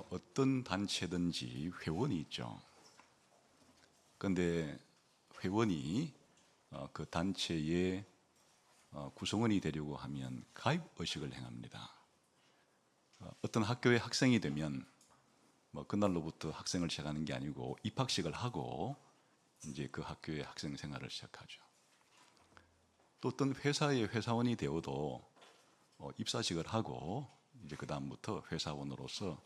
어떤 단체든지 회원이 있죠. 그런데 회원이 그 단체의 구성원이 되려고 하면 가입 의식을 행합니다. 어떤 학교의 학생이 되면 그날로부터 학생을 시작하는 게 아니고 입학식을 하고 이제 그 학교의 학생 생활을 시작하죠. 또 어떤 회사의 회사원이 되어도 입사식을 하고 이제 그 다음부터 회사원으로서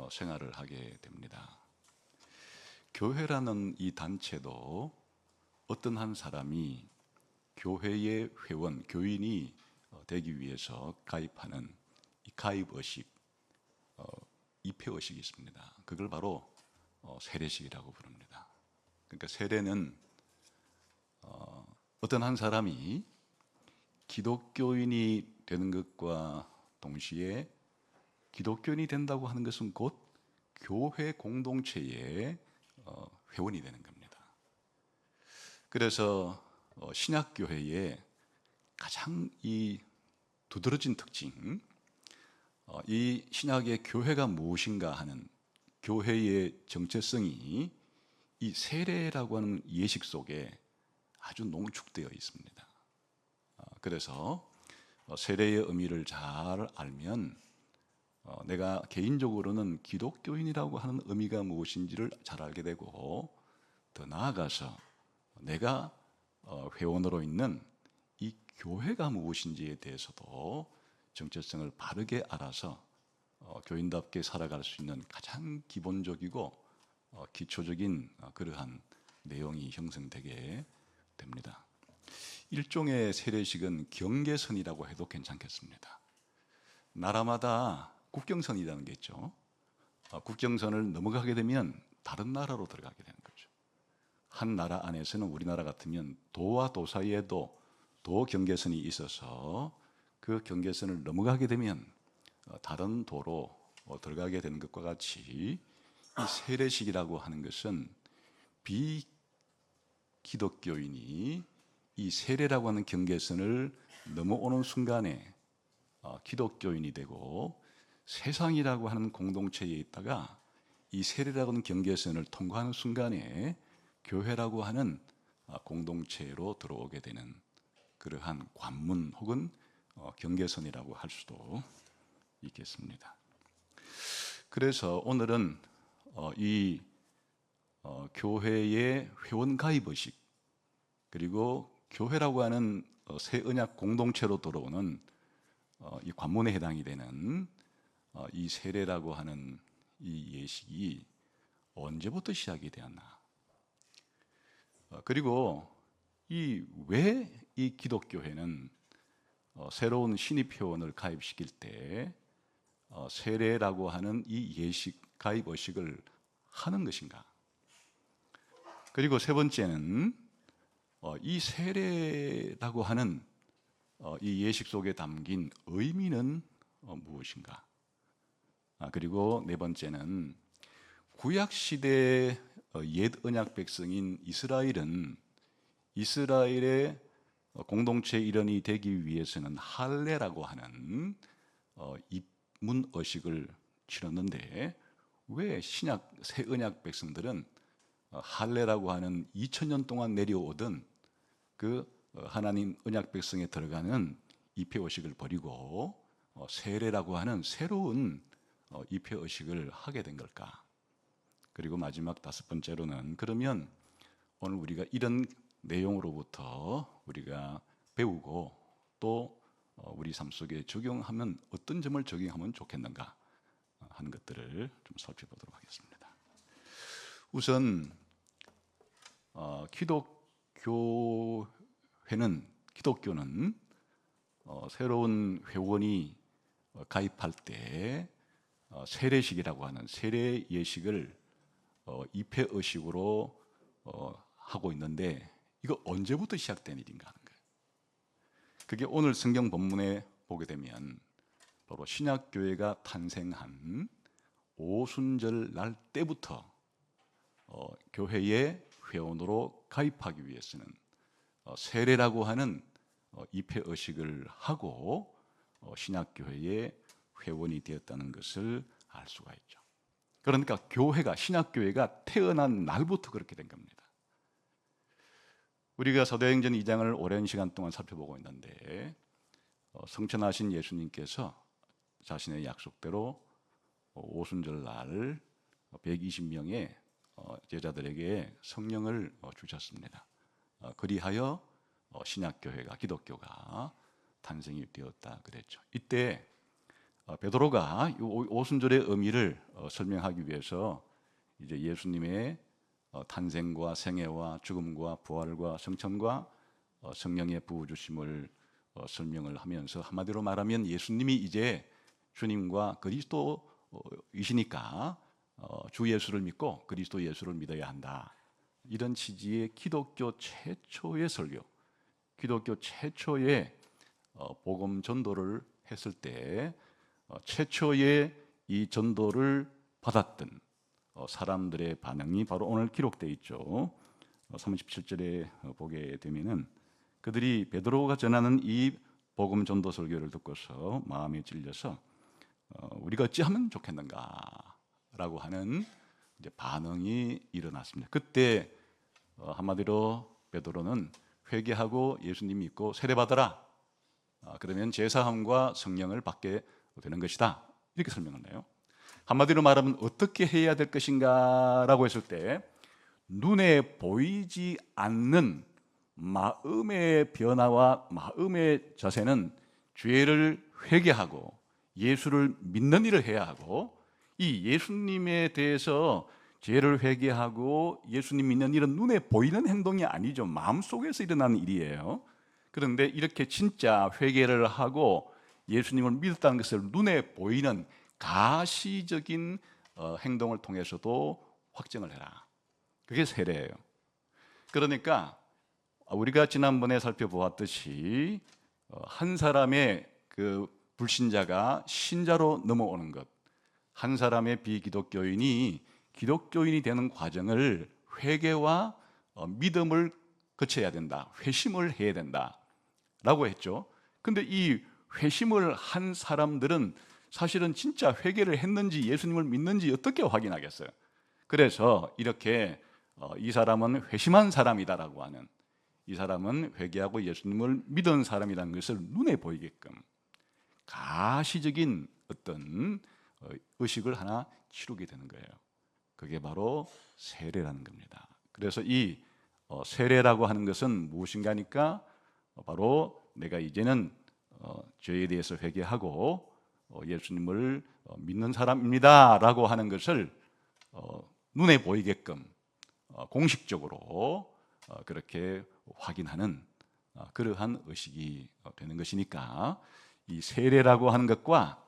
생활을 하게 됩니다. 교회라는 이 단체도 어떤 한 사람이 교회의 회원, 교인이 되기 위해서 가입하는 이 가입의식, 입회의식이 있습니다. 그걸 바로 세례식이라고 부릅니다. 그러니까 세례는 어떤 한 사람이 기독교인이 되는 것과 동시에 기독교인이 된다고 하는 것은 곧 교회 공동체의 회원이 되는 겁니다. 그래서 신약교회의 가장 이 두드러진 특징, 이 신약의 교회가 무엇인가 하는 교회의 정체성이 이 세례라고 하는 예식 속에 아주 농축되어 있습니다. 그래서 세례의 의미를 잘 알면 내가 개인적으로는 기독교인이라고 하는 의미가 무엇인지를 잘 알게 되고, 더 나아가서 내가 회원으로 있는 이 교회가 무엇인지에 대해서도 정체성을 바르게 알아서 교인답게 살아갈 수 있는 가장 기본적이고 기초적인 그러한 내용이 형성되게 됩니다. 일종의 세례식은 경계선이라고 해도 괜찮겠습니다. 나라마다 국경선이라는 게 있죠. 국경선을 넘어가게 되면 다른 나라로 들어가게 되는 거죠. 한 나라 안에서는 우리나라 같으면 도와 도 사이에도 도 경계선이 있어서 그 경계선을 넘어가게 되면 다른 도로 들어가게 되는 것과 같이 이 세례식이라고 하는 것은 비기독교인이 이 세례라고 하는 경계선을 넘어오는 순간에 기독교인이 되고, 세상이라고 하는 공동체에 있다가 이 세례라고 하는 경계선을 통과하는 순간에 교회라고 하는 공동체로 들어오게 되는 그러한 관문 혹은 경계선이라고 할 수도 있겠습니다. 그래서 오늘은 이 교회의 회원 가입 의식, 그리고 교회라고 하는 새 언약 공동체로 들어오는 이 관문에 해당이 되는 이 세례라고 하는 이 예식이 언제부터 시작이 되었나, 그리고 왜 이 기독교회는 새로운 신입 회원을 가입시킬 때 세례라고 하는 이 예식 가입 의식을 하는 것인가. 그리고 세 번째는 이 세례라고 하는 이 예식 속에 담긴 의미는 무엇인가. 그리고 네 번째는 구약 시대 옛 언약 백성인 이스라엘은 이스라엘의 공동체 일원이 되기 위해서는 할례라고 하는 입문 의식을 치렀는데, 왜 신약 새 언약 백성들은 할례라고 하는 2000년 동안 내려오던 그 하나님 언약 백성에 들어가는 입회 의식을 버리고 세례라고 하는 새로운 입회 의식을 하게 된 걸까? 그리고 마지막 다섯 번째로는, 그러면 오늘 우리가 이런 내용으로부터 우리가 배우고 또 우리 삶 속에 적용하면 어떤 점을 적용하면 좋겠는가 하는 것들을 좀 살펴보도록 하겠습니다. 우선 기독교는 새로운 회원이 가입할 때 세례식이라고 하는 세례 예식을 입회 의식으로 하고 있는데, 이거 언제부터 시작된 일인가 하는 거예요. 그게 오늘 성경 본문에 보게 되면 바로 신약교회가 탄생한 오순절 날 때부터 교회의 회원으로 가입하기 위해서는 세례라고 하는 입회 의식을 하고 신약교회의 회원이 되었다는 것을 알 수가 있죠. 그러니까 교회가, 신약교회가 태어난 날부터 그렇게 된 겁니다. 우리가 사도행전 2장을 오랜 시간 동안 살펴보고 있는데 성천하신 예수님께서 자신의 약속대로 오순절 날 120명의 제자들에게 성령을 주셨습니다. 그리하여 신약교회가, 기독교가 탄생이 되었다 그랬죠. 이때 베드로가 오순절의 의미를 설명하기 위해서 이제 예수님의 탄생과 생애와 죽음과 부활과 성천과 성령의 부어주심을 설명을 하면서, 한마디로 말하면 예수님이 이제 주님과 그리스도이시니까 주 예수를 믿고 그리스도 예수를 믿어야 한다, 이런 취지의 기독교 최초의 설교, 기독교 최초의 복음 전도를 했을 때 최초의 이 전도를 받았던 사람들의 반응이 바로 오늘 기록되어 있죠. 37절에 보게 되면은 그들이 베드로가 전하는 이 복음 전도 설교를 듣고서 마음에 찔려서 우리가 어찌하면 좋겠는가라고 하는 이제 반응이 일어났습니다. 그때 한마디로 베드로는 회개하고 예수님 믿고 세례받아라, 그러면 제사함과 성령을 받게 되는 것이다, 이렇게 설명을 해요. 한마디로 말하면 어떻게 해야 될 것인가 라고 했을 때, 눈에 보이지 않는 마음의 변화와 마음의 자세는 죄를 회개하고 예수를 믿는 일을 해야 하고, 이 예수님에 대해서 죄를 회개하고 예수님 믿는 일은 눈에 보이는 행동이 아니죠. 마음속에서 일어나는 일이에요. 그런데 이렇게 진짜 회개를 하고 예수님을 믿었다는 것을 눈에 보이는 가시적인 행동을 통해서도 확증을 해라. 그게 세례예요. 그러니까 우리가 지난번에 살펴보았듯이 한 사람의 그 불신자가 신자로 넘어오는 것, 한 사람의 비기독교인이 기독교인이 되는 과정을 회개와 믿음을 거쳐야 된다, 회심을 해야 된다라고 했죠. 근데 이 회심을 한 사람들은 사실은 진짜 회개를 했는지 예수님을 믿는지 어떻게 확인하겠어요? 그래서 이렇게 이 사람은 회심한 사람이다라고 하는, 이 사람은 회개하고 예수님을 믿은 사람이라는 것을 눈에 보이게끔 가시적인 어떤 의식을 하나 치르게 되는 거예요. 그게 바로 세례라는 겁니다. 그래서 이 세례라고 하는 것은 무엇인가니까 바로 내가 이제는 죄에 대해서 회개하고 예수님을 믿는 사람입니다 라고 하는 것을 눈에 보이게끔 공식적으로 그렇게 확인하는 그러한 의식이 되는 것이니까, 이 세례라고 하는 것과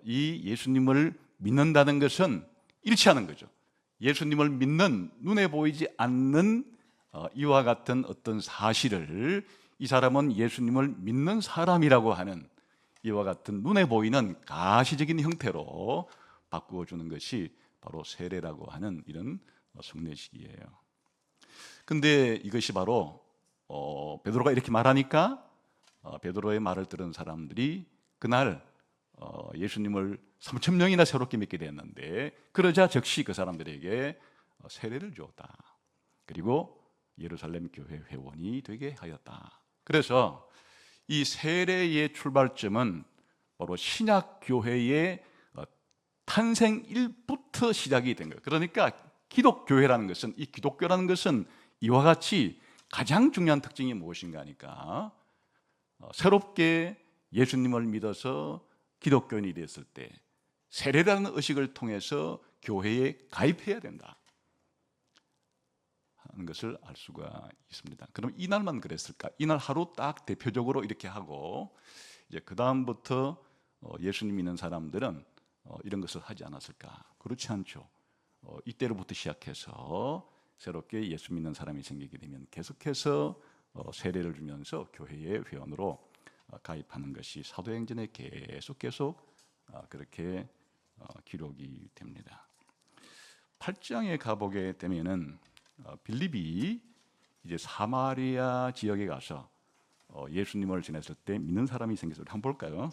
이 예수님을 믿는다는 것은 일치하는 거죠. 예수님을 믿는, 눈에 보이지 않는 이와 같은 어떤 사실을 이 사람은 예수님을 믿는 사람이라고 하는 이와 같은 눈에 보이는 가시적인 형태로 바꾸어 주는 것이 바로 세례라고 하는 이런 성례식이에요. 근데 이것이 바로 베드로가 이렇게 말하니까 베드로의 말을 들은 사람들이 그날 예수님을 3천 명이나 새롭게 믿게 되었는데, 그러자 즉시 그 사람들에게 세례를 주었다. 그리고 예루살렘 교회 회원이 되게 하였다. 그래서 이 세례의 출발점은 바로 신약 교회의 탄생일부터 시작이 된 거예요. 그러니까 기독교회라는 것은, 이 기독교라는 것은 이와 같이 가장 중요한 특징이 무엇인가 하니까, 새롭게 예수님을 믿어서 기독교인이 됐을 때 세례라는 의식을 통해서 교회에 가입해야 된다 하는 것을 알 수가 있습니다. 그럼 이날만 그랬을까? 이날 하루 딱 대표적으로 이렇게 하고 이제 그 다음부터 예수님 믿는 사람들은 이런 것을 하지 않았을까? 그렇지 않죠. 이때로부터 시작해서 새롭게 예수 믿는 사람이 생기게 되면 계속해서 세례를 주면서 교회의 회원으로 가입하는 것이 사도행전에 계속 그렇게 기록이 됩니다. 8장에 가보게 되면은 빌립이 이제 사마리아 지역에 가서 예수님을 전했을 때 믿는 사람이 생겨서 한번 볼까요?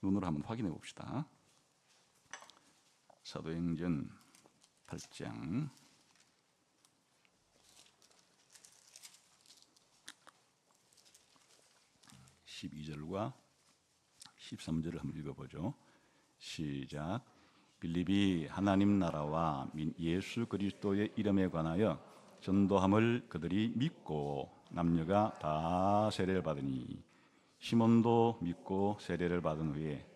눈으로 한번 확인해 봅시다. 사도행전 8장 12절과 13절을 한번 읽어보죠. 시작. 빌립이 하나님 나라와 예수 그리스도의 이름에 관하여 전도함을 그들이 믿고 남녀가 다 세례를 받으니 시몬도 믿고 세례를 받은 후에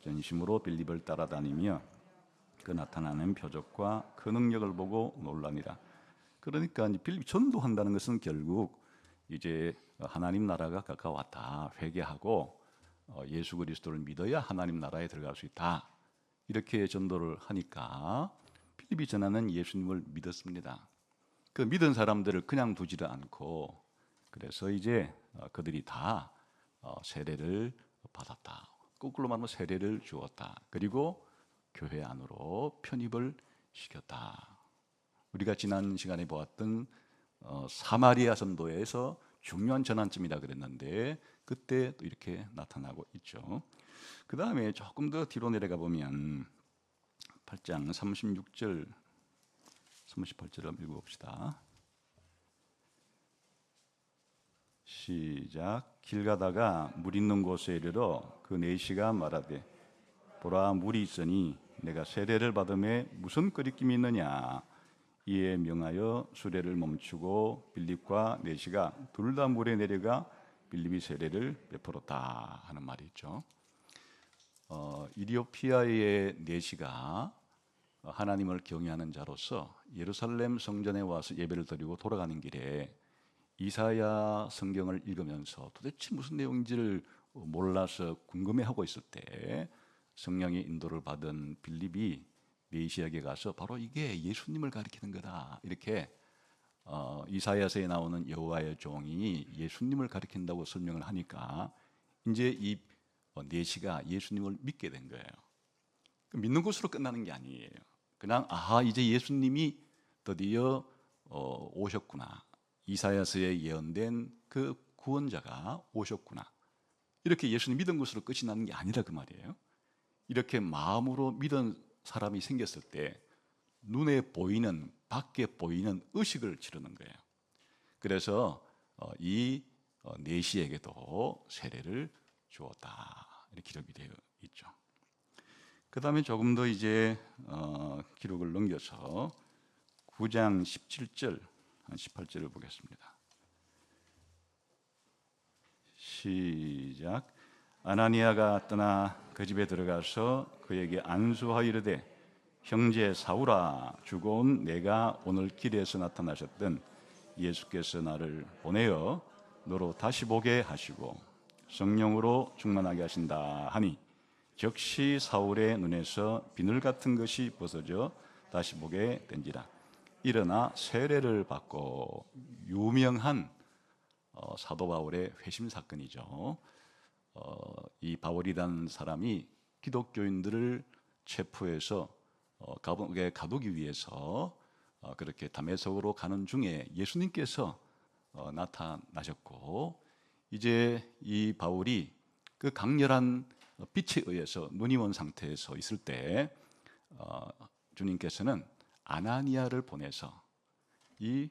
전심으로 빌립을 따라다니며 그 나타나는 표적과 그 능력을 보고 놀라니라. 그러니까 빌립이 전도한다는 것은 결국 이제 하나님 나라가 가까웠다, 회개하고 예수 그리스도를 믿어야 하나님 나라에 들어갈 수 있다, 이렇게 전도를 하니까 빌립이 전하는 예수님을 믿었습니다. 그 믿은 사람들을 그냥 두지를 않고, 그래서 이제 그들이 다 세례를 받았다, 거꾸로 말하면 세례를 주었다, 그리고 교회 안으로 편입을 시켰다. 우리가 지난 시간에 보았던 사마리아 전도에서 중요한 전환점이다 그랬는데 그때 또 이렇게 나타나고 있죠. 그 다음에 조금 더 뒤로 내려가 보면 8장 36절 38절을 한번 읽어봅시다. 시작. 길 가다가 물 있는 곳에 이르러 그 내시가 말하되 보라 물이 있으니 내가 세례를 받음에 무슨 거리낌이 있느냐. 이에 명하여 수레를 멈추고 빌립과 내시가 둘 다 물에 내려가 빌립이 세례를 베풀었다 하는 말이 있죠. 이디오피아의 내시가 하나님을 경외하는 자로서 예루살렘 성전에 와서 예배를 드리고 돌아가는 길에 이사야 성경을 읽으면서 도대체 무슨 내용인지를 몰라서 궁금해하고 있을 때 성령의 인도를 받은 빌립이 내시에게 가서 바로 이게 예수님을 가리키는 거다, 이렇게 이사야서에 나오는 여호와의 종이 예수님을 가리킨다고 설명을 하니까 이제 이 내시가 예수님을 믿게 된 거예요. 믿는 것으로 끝나는 게 아니에요. 그냥 이제 예수님이 드디어 오셨구나, 이사야서에 예언된 그 구원자가 오셨구나, 이렇게 예수님 믿은 것으로 끝이 나는 게 아니라 그 말이에요. 이렇게 마음으로 믿은 사람이 생겼을 때 눈에 보이는, 밖에 보이는 의식을 치르는 거예요. 그래서 이 내시에게도 세례를 주었다, 이렇게 기록이 되어 있죠. 그 다음에 조금 더 이제 기록을 넘겨서 9장 17절, 18절을 보겠습니다. 시작. 아나니아가 떠나 그 집에 들어가서 그에게 안수하여 이르되 형제 사울아, 죽어온 내가 오늘 길에서 나타나셨던 예수께서 나를 보내어 너로 다시 보게 하시고 성령으로 충만하게 하신다 하니 즉시 사울의 눈에서 비늘 같은 것이 벗어져 다시 보게 된지라. 일어나 세례를 받고, 유명한 사도 바울의 회심 사건이죠. 이 바울이라는 사람이 기독교인들을 체포해서 감옥에 가두기 위해서 그렇게 다메섹으로 가는 중에 예수님께서 나타나셨고, 이제 이 바울이 그 강렬한 빛에 의해서 눈이 먼 상태에서 있을 때 주님께서는 아나니아를 보내서 이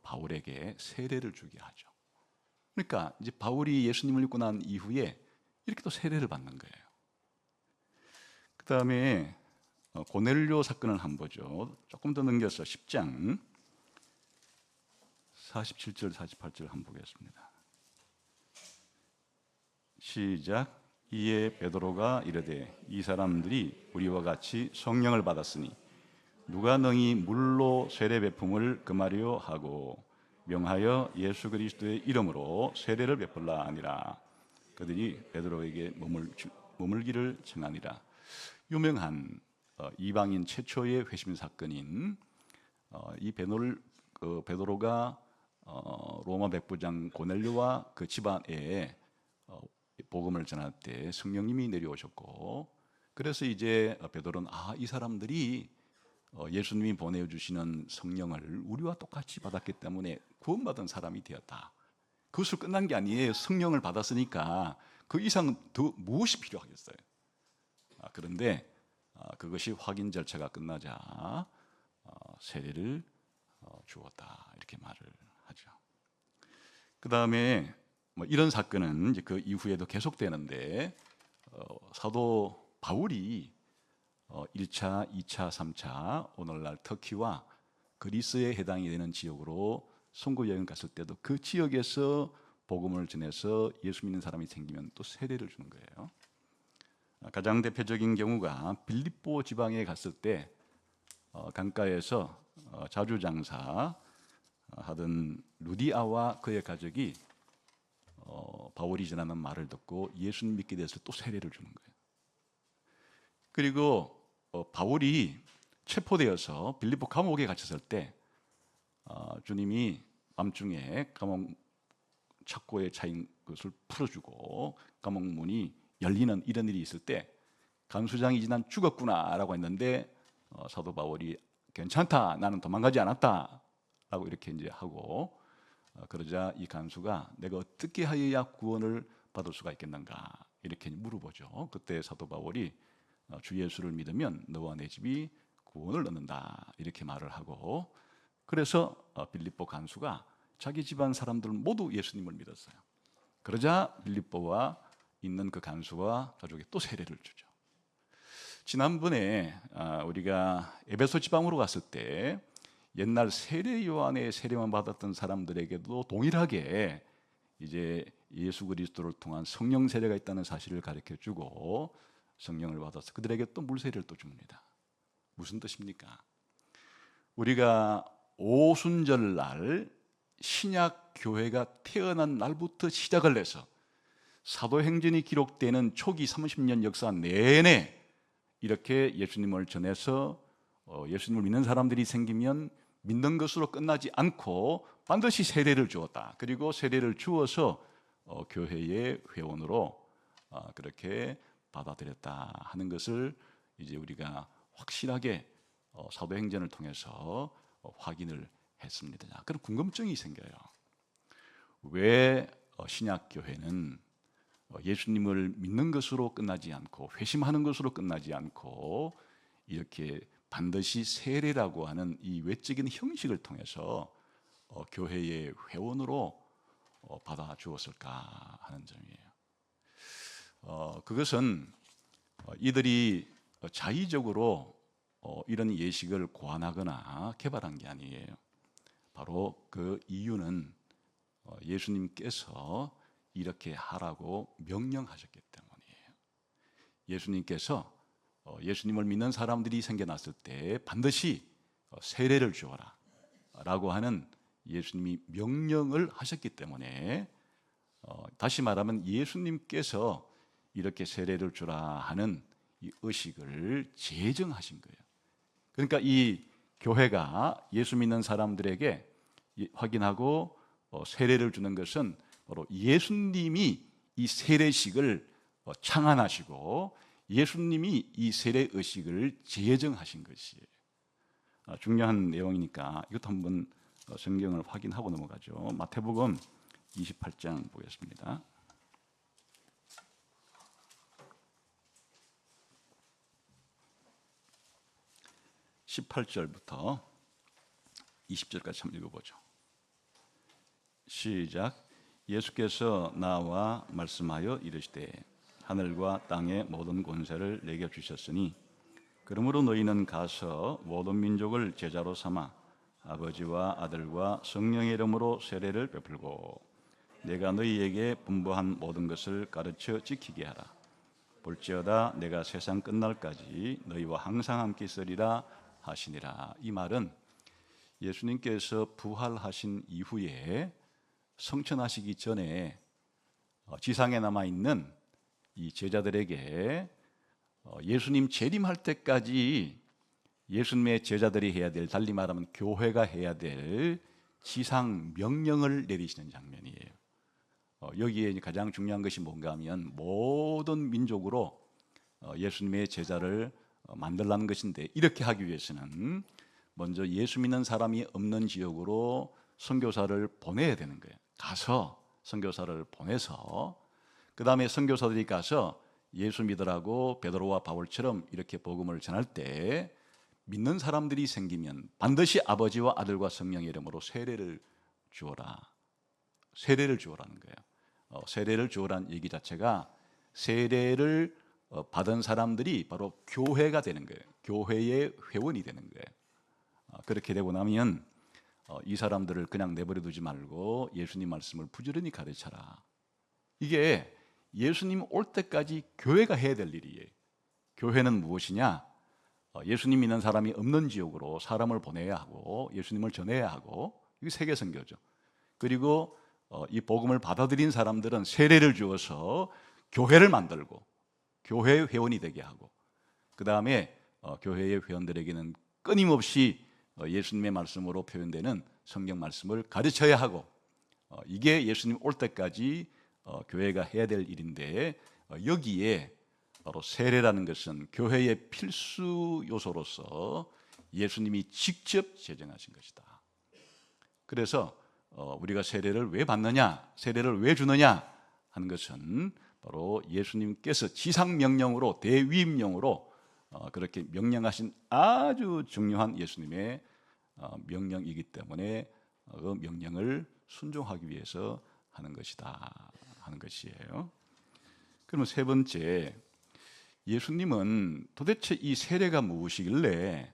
바울에게 세례를 주게 하죠. 그러니까 이제 바울이 예수님을 믿고 난 이후에 이렇게 또 세례를 받는 거예요. 그 다음에 고넬료 사건을 한번 보죠. 조금 더 넘겨서 10장 47절 48절 한번 보겠습니다. 시작. 이에 베드로가 이르되 이 사람들이 우리와 같이 성령을 받았으니 누가 능히 물로 세례 베품을 금하려 하고 명하여 예수 그리스도의 이름으로 세례를 베풀라 하니라. 그들이 베드로에게 머물기를 청하니라. 유명한 이방인 최초의 회심 사건인 이 베드로가 로마 백부장 고넬료와 그 집안에 복음을 전할 때 성령님이 내려오셨고, 그래서 이제 베드로는 이 사람들이 예수님이 보내주시는 성령을 우리와 똑같이 받았기 때문에 구원받은 사람이 되었다. 그것으로 끝난 게 아니에요. 성령을 받았으니까 그 이상 더 무엇이 필요하겠어요. 그런데 그것이 확인 절차가 끝나자 세례를 주었다 이렇게 말을 하죠. 그 다음에 뭐 이런 사건은 이제 그 이후에도 계속되는데 사도 바울이 1차, 2차, 3차 오늘날 터키와 그리스에 해당이 되는 지역으로 선교 여행 갔을 때도 그 지역에서 복음을 전해서 예수 믿는 사람이 생기면 또 세례를 주는 거예요. 가장 대표적인 경우가 빌립보 지방에 갔을 때 강가에서 자주장사 하던 루디아와 그의 가족이 바울이 전하는 말을 듣고 예수님 믿게 돼서 또 세례를 주는 거예요. 그리고 바울이 체포되어서 빌립보 감옥에 갇혔을 때 주님이 밤중에 감옥 착고에 차인 것을 풀어주고 감옥 문이 열리는 이런 일이 있을 때 간수장이 난 죽었구나라고 했는데 사도 바울이 괜찮다, 나는 도망가지 않았다 라고 이렇게 이제 하고 그러자 이 간수가 내가 어떻게 하여야 구원을 받을 수가 있겠는가 이렇게 물어보죠. 그때 사도 바울이 주 예수를 믿으면 너와 내 집이 구원을 얻는다 이렇게 말을 하고, 그래서 빌립보 간수가 자기 집안 사람들 모두 예수님을 믿었어요. 그러자 빌립보와 있는 그 간수와 가족이 또 세례를 주죠. 지난번에 우리가 에베소 지방으로 갔을 때 옛날 세례 요한의 세례만 받았던 사람들에게도 동일하게 이제 예수 그리스도를 통한 성령 세례가 있다는 사실을 가르쳐 주고 성령을 받아서 그들에게 또 물세례를 또 줍니다. 무슨 뜻입니까? 우리가 오순절날 신약 교회가 태어난 날부터 시작을 해서 사도행전이 기록되는 초기 30년 역사 내내 이렇게 예수님을 전해서 예수님을 믿는 사람들이 생기면 믿는 것으로 끝나지 않고 반드시 세례를 주었다. 그리고 세례를 주어서 교회의 회원으로 그렇게 받아들였다 하는 것을 이제 우리가 확실하게 사도행전을 통해서 확인을 했습니다. 그런 궁금증이 생겨요. 왜 신약 교회는 예수님을 믿는 것으로 끝나지 않고 회심하는 것으로 끝나지 않고 이렇게 반드시 세례라고 하는 이 외적인 형식을 통해서 교회의 회원으로 받아 주었을까 하는 점이에요. 그것은 이들이 자의적으로 이런 예식을 고안하거나 개발한 게 아니에요. 바로 그 이유는 예수님께서 이렇게 하라고 명령하셨기 때문이에요. 예수님께서 예수님을 믿는 사람들이 생겨났을 때 반드시 세례를 주어라 라고 하는 예수님이 명령을 하셨기 때문에 다시 말하면 예수님께서 이렇게 세례를 주라 하는 이 의식을 제정하신 거예요. 그러니까 이 교회가 예수 믿는 사람들에게 확인하고 세례를 주는 것은 바로 예수님이 이 세례식을 창안하시고 예수님이 이 세례 의식을 제정하신 것이에요. 중요한 내용이니까 이것도 한번 성경을 확인하고 넘어가죠. 마태복음 28장 보겠습니다. 18절부터 20절까지 한번 읽어보죠. 시작. 예수께서 나와 말씀하여 이르시되 하늘과 땅의 모든 권세를 내게 주셨으니 그러므로 너희는 가서 모든 민족을 제자로 삼아 아버지와 아들과 성령의 이름으로 세례를 베풀고 내가 너희에게 분부한 모든 것을 가르쳐 지키게 하라. 볼지어다 내가 세상 끝날까지 너희와 항상 함께 있으리라 하시니라. 이 말은 예수님께서 부활하신 이후에 성천하시기 전에 지상에 남아있는 이 제자들에게 예수님 재림할 때까지 예수님의 제자들이 해야 될, 달리 말하면 교회가 해야 될 지상 명령을 내리시는 장면이에요. 여기에 가장 중요한 것이 뭔가 하면 모든 민족으로 예수님의 제자를 만들라는 것인데, 이렇게 하기 위해서는 먼저 예수 믿는 사람이 없는 지역으로 선교사를 보내야 되는 거예요. 가서 선교사를 보내서 그 다음에 선교사들이 가서 예수 믿으라고 베드로와 바울처럼 이렇게 복음을 전할 때 믿는 사람들이 생기면 반드시 아버지와 아들과 성령의 이름으로 세례를 주어라. 세례를 주어라는 거예요. 세례를 주어라는 얘기 자체가 세례를 받은 사람들이 바로 교회가 되는 거예요. 교회의 회원이 되는 거예요. 그렇게 되고 나면 이 사람들을 그냥 내버려 두지 말고 예수님 말씀을 부지런히 가르쳐라. 이게 예수님 올 때까지 교회가 해야 될 일이에요. 교회는 무엇이냐? 예수님 믿는 사람이 없는 지역으로 사람을 보내야 하고 예수님을 전해야 하고, 이게 세계 선교죠. 그리고 이 복음을 받아들인 사람들은 세례를 주어서 교회를 만들고 교회 회원이 되게 하고, 그 다음에 교회의 회원들에게는 끊임없이 예수님의 말씀으로 표현되는 성경 말씀을 가르쳐야 하고, 이게 예수님 올 때까지 교회가 해야 될 일인데, 여기에 바로 세례라는 것은 교회의 필수 요소로서 예수님이 직접 제정하신 것이다. 그래서 우리가 세례를 왜 받느냐, 세례를 왜 주느냐 하는 것은 바로 예수님께서 지상명령으로, 대위임령으로 그렇게 명령하신 아주 중요한 예수님의 명령이기 때문에 그 명령을 순종하기 위해서 하는 것이다 하는 것이에요. 그러면 세 번째, 예수님은 도대체 이 세례가 무엇이길래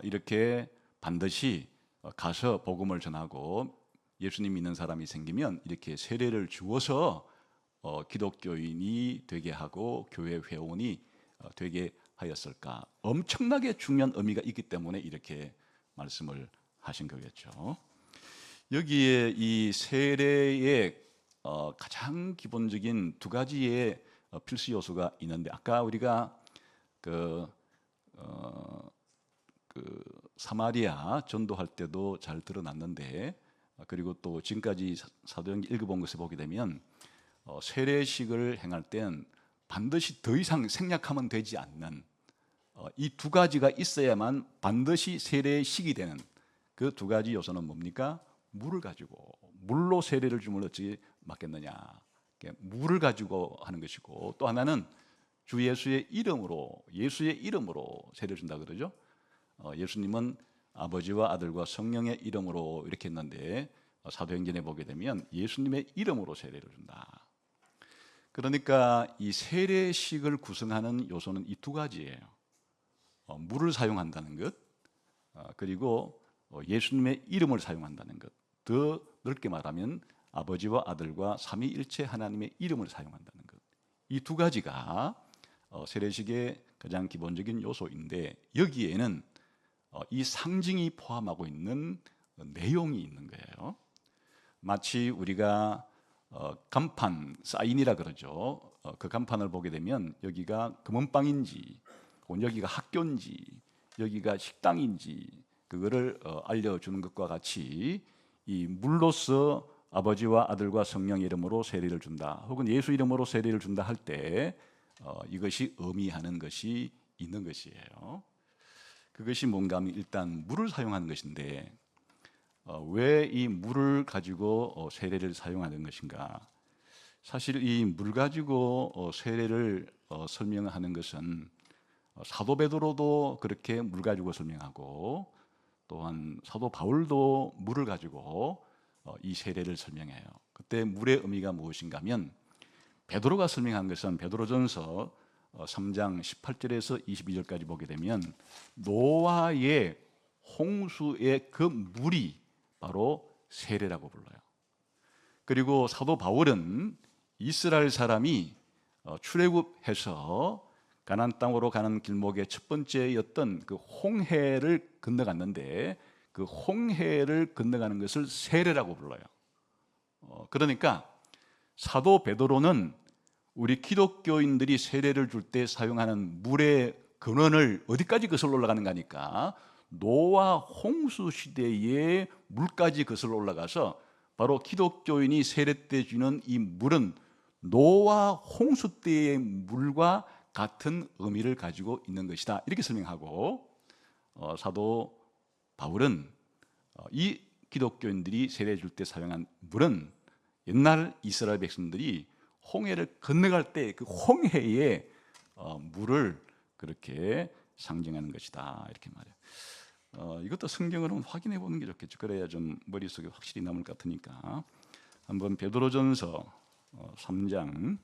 이렇게 반드시 가서 복음을 전하고 예수님 믿는 사람이 생기면 이렇게 세례를 주어서 기독교인이 되게 하고 교회 회원이 되게 하였을까? 엄청나게 중요한 의미가 있기 때문에 이렇게 말씀을 하신 거겠죠. 여기에 이 세례의 가장 기본적인 두 가지의 필수 요소가 있는데, 아까 우리가 그 사마리아 전도할 때도 잘 드러났는데, 그리고 또 지금까지 사도행전 읽어본 것을 보게 되면 세례식을 행할 땐 반드시 더 이상 생략하면 되지 않는 이 두 가지가 있어야만 반드시 세례식이 되는 그 두 가지 요소는 뭡니까? 물을 가지고, 물로 세례를 주면 어찌 맞겠느냐, 물을 가지고 하는 것이고, 또 하나는 주 예수의 이름으로, 예수의 이름으로 세례를 준다 그러죠. 예수님은 아버지와 아들과 성령의 이름으로 이렇게 했는데, 사도행전에 보게 되면 예수님의 이름으로 세례를 준다. 그러니까 이 세례식을 구성하는 요소는 이 두 가지예요. 물을 사용한다는 것, 그리고 예수님의 이름을 사용한다는 것. 더 넓게 말하면 아버지와 아들과 삼위일체 하나님의 이름을 사용한다는 것. 이 두 가지가 세례식의 가장 기본적인 요소인데, 여기에는 이 상징이 포함하고 있는 내용이 있는 거예요. 마치 우리가 간판, 사인이라 그러죠. 그 간판을 보게 되면 여기가 금은방인지, 여기가 학교인지, 여기가 식당인지 그거를 알려주는 것과 같이, 이 물로서 아버지와 아들과 성령의 이름으로 세례를 준다, 혹은 예수 이름으로 세례를 준다 할 때 이것이 의미하는 것이 있는 것이에요. 그것이 뭔가 하면 일단 물을 사용하는 것인데, 왜 이 물을 가지고 세례를 사용하는 것인가? 사실 이 물 가지고 세례를 설명하는 것은 사도 베드로도 그렇게 물 가지고 설명하고, 또한 사도 바울도 물을 가지고 이 세례를 설명해요. 그때 물의 의미가 무엇인가 하면, 베드로가 설명한 것은 베드로전서 3장 18절에서 22절까지 보게 되면 노아의 홍수의 그 물이 바로 세례라고 불러요. 그리고 사도 바울은 이스라엘 사람이 출애굽해서 가나안 땅으로 가는 길목의 첫 번째였던 그 홍해를 건너갔는데, 그 홍해를 건너가는 것을 세례라고 불러요. 그러니까 사도 베드로는 우리 기독교인들이 세례를 줄 때 사용하는 물의 근원을 어디까지 거슬러 올라가는 거니까, 노아 홍수 시대의 물까지 거슬러 올라가서 바로 기독교인이 세례 때 주는 이 물은 노아 홍수 때의 물과 같은 의미를 가지고 있는 것이다, 이렇게 설명하고, 사도 바울은 이 기독교인들이 세례 줄 때 사용한 물은 옛날 이스라엘 백성들이 홍해를 건너갈 때 그 홍해의 물을 그렇게 상징하는 것이다 이렇게 말해요. 이것도 성경으로는 확인해 보는 게 좋겠죠. 그래야 좀 머릿속에 확실히 남을 것 같으니까 한번 베드로전서 3장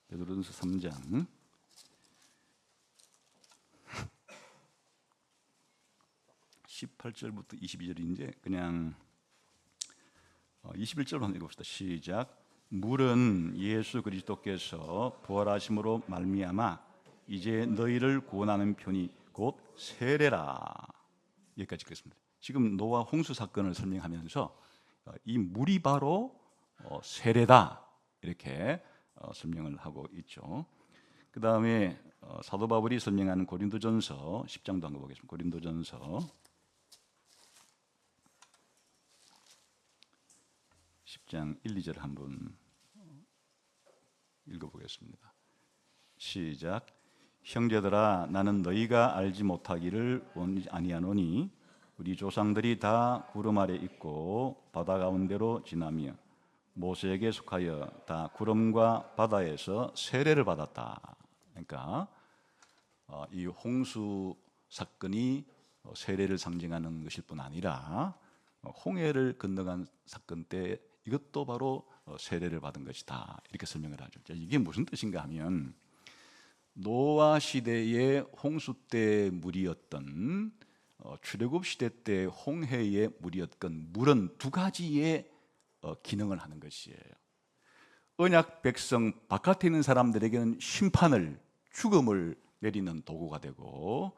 베드로전서 3장 18절부터 22절인데 그냥 21절 한번 읽어봅시다. 시작. 물은 예수 그리스도께서 부활하심으로 말미암아 이제 너희를 구원하는 편이 곧 세례라. 여기까지 읽겠습니다. 지금 노아 홍수 사건을 설명하면서 이 물이 바로 세례다 이렇게 설명을 하고 있죠. 그 다음에 사도 바울이 설명하는 고린도전서 10장도 한번 보겠습니다. 고린도전서 10장 1, 2절 한번 읽어보겠습니다. 시작. 형제들아 나는 너희가 알지 못하기를 원치 아니하노니 우리 조상들이 다 구름 아래 있고 바다 가운데로 지나며 모세에게 속하여 다 구름과 바다에서 세례를 받았다. 그러니까 이 홍수 사건이 세례를 상징하는 것일 뿐 아니라 홍해를 건너간 사건 때 이것도 바로 세례를 받은 것이다 이렇게 설명을 하죠. 이게 무슨 뜻인가 하면 노아 시대의 홍수 때 물이었던 출애굽 시대 때 홍해의 물이었던 물은 두 가지의 기능을 하는 것이에요. 언약 백성 바깥에 있는 사람들에게는 심판을 죽음을 내리는 도구가 되고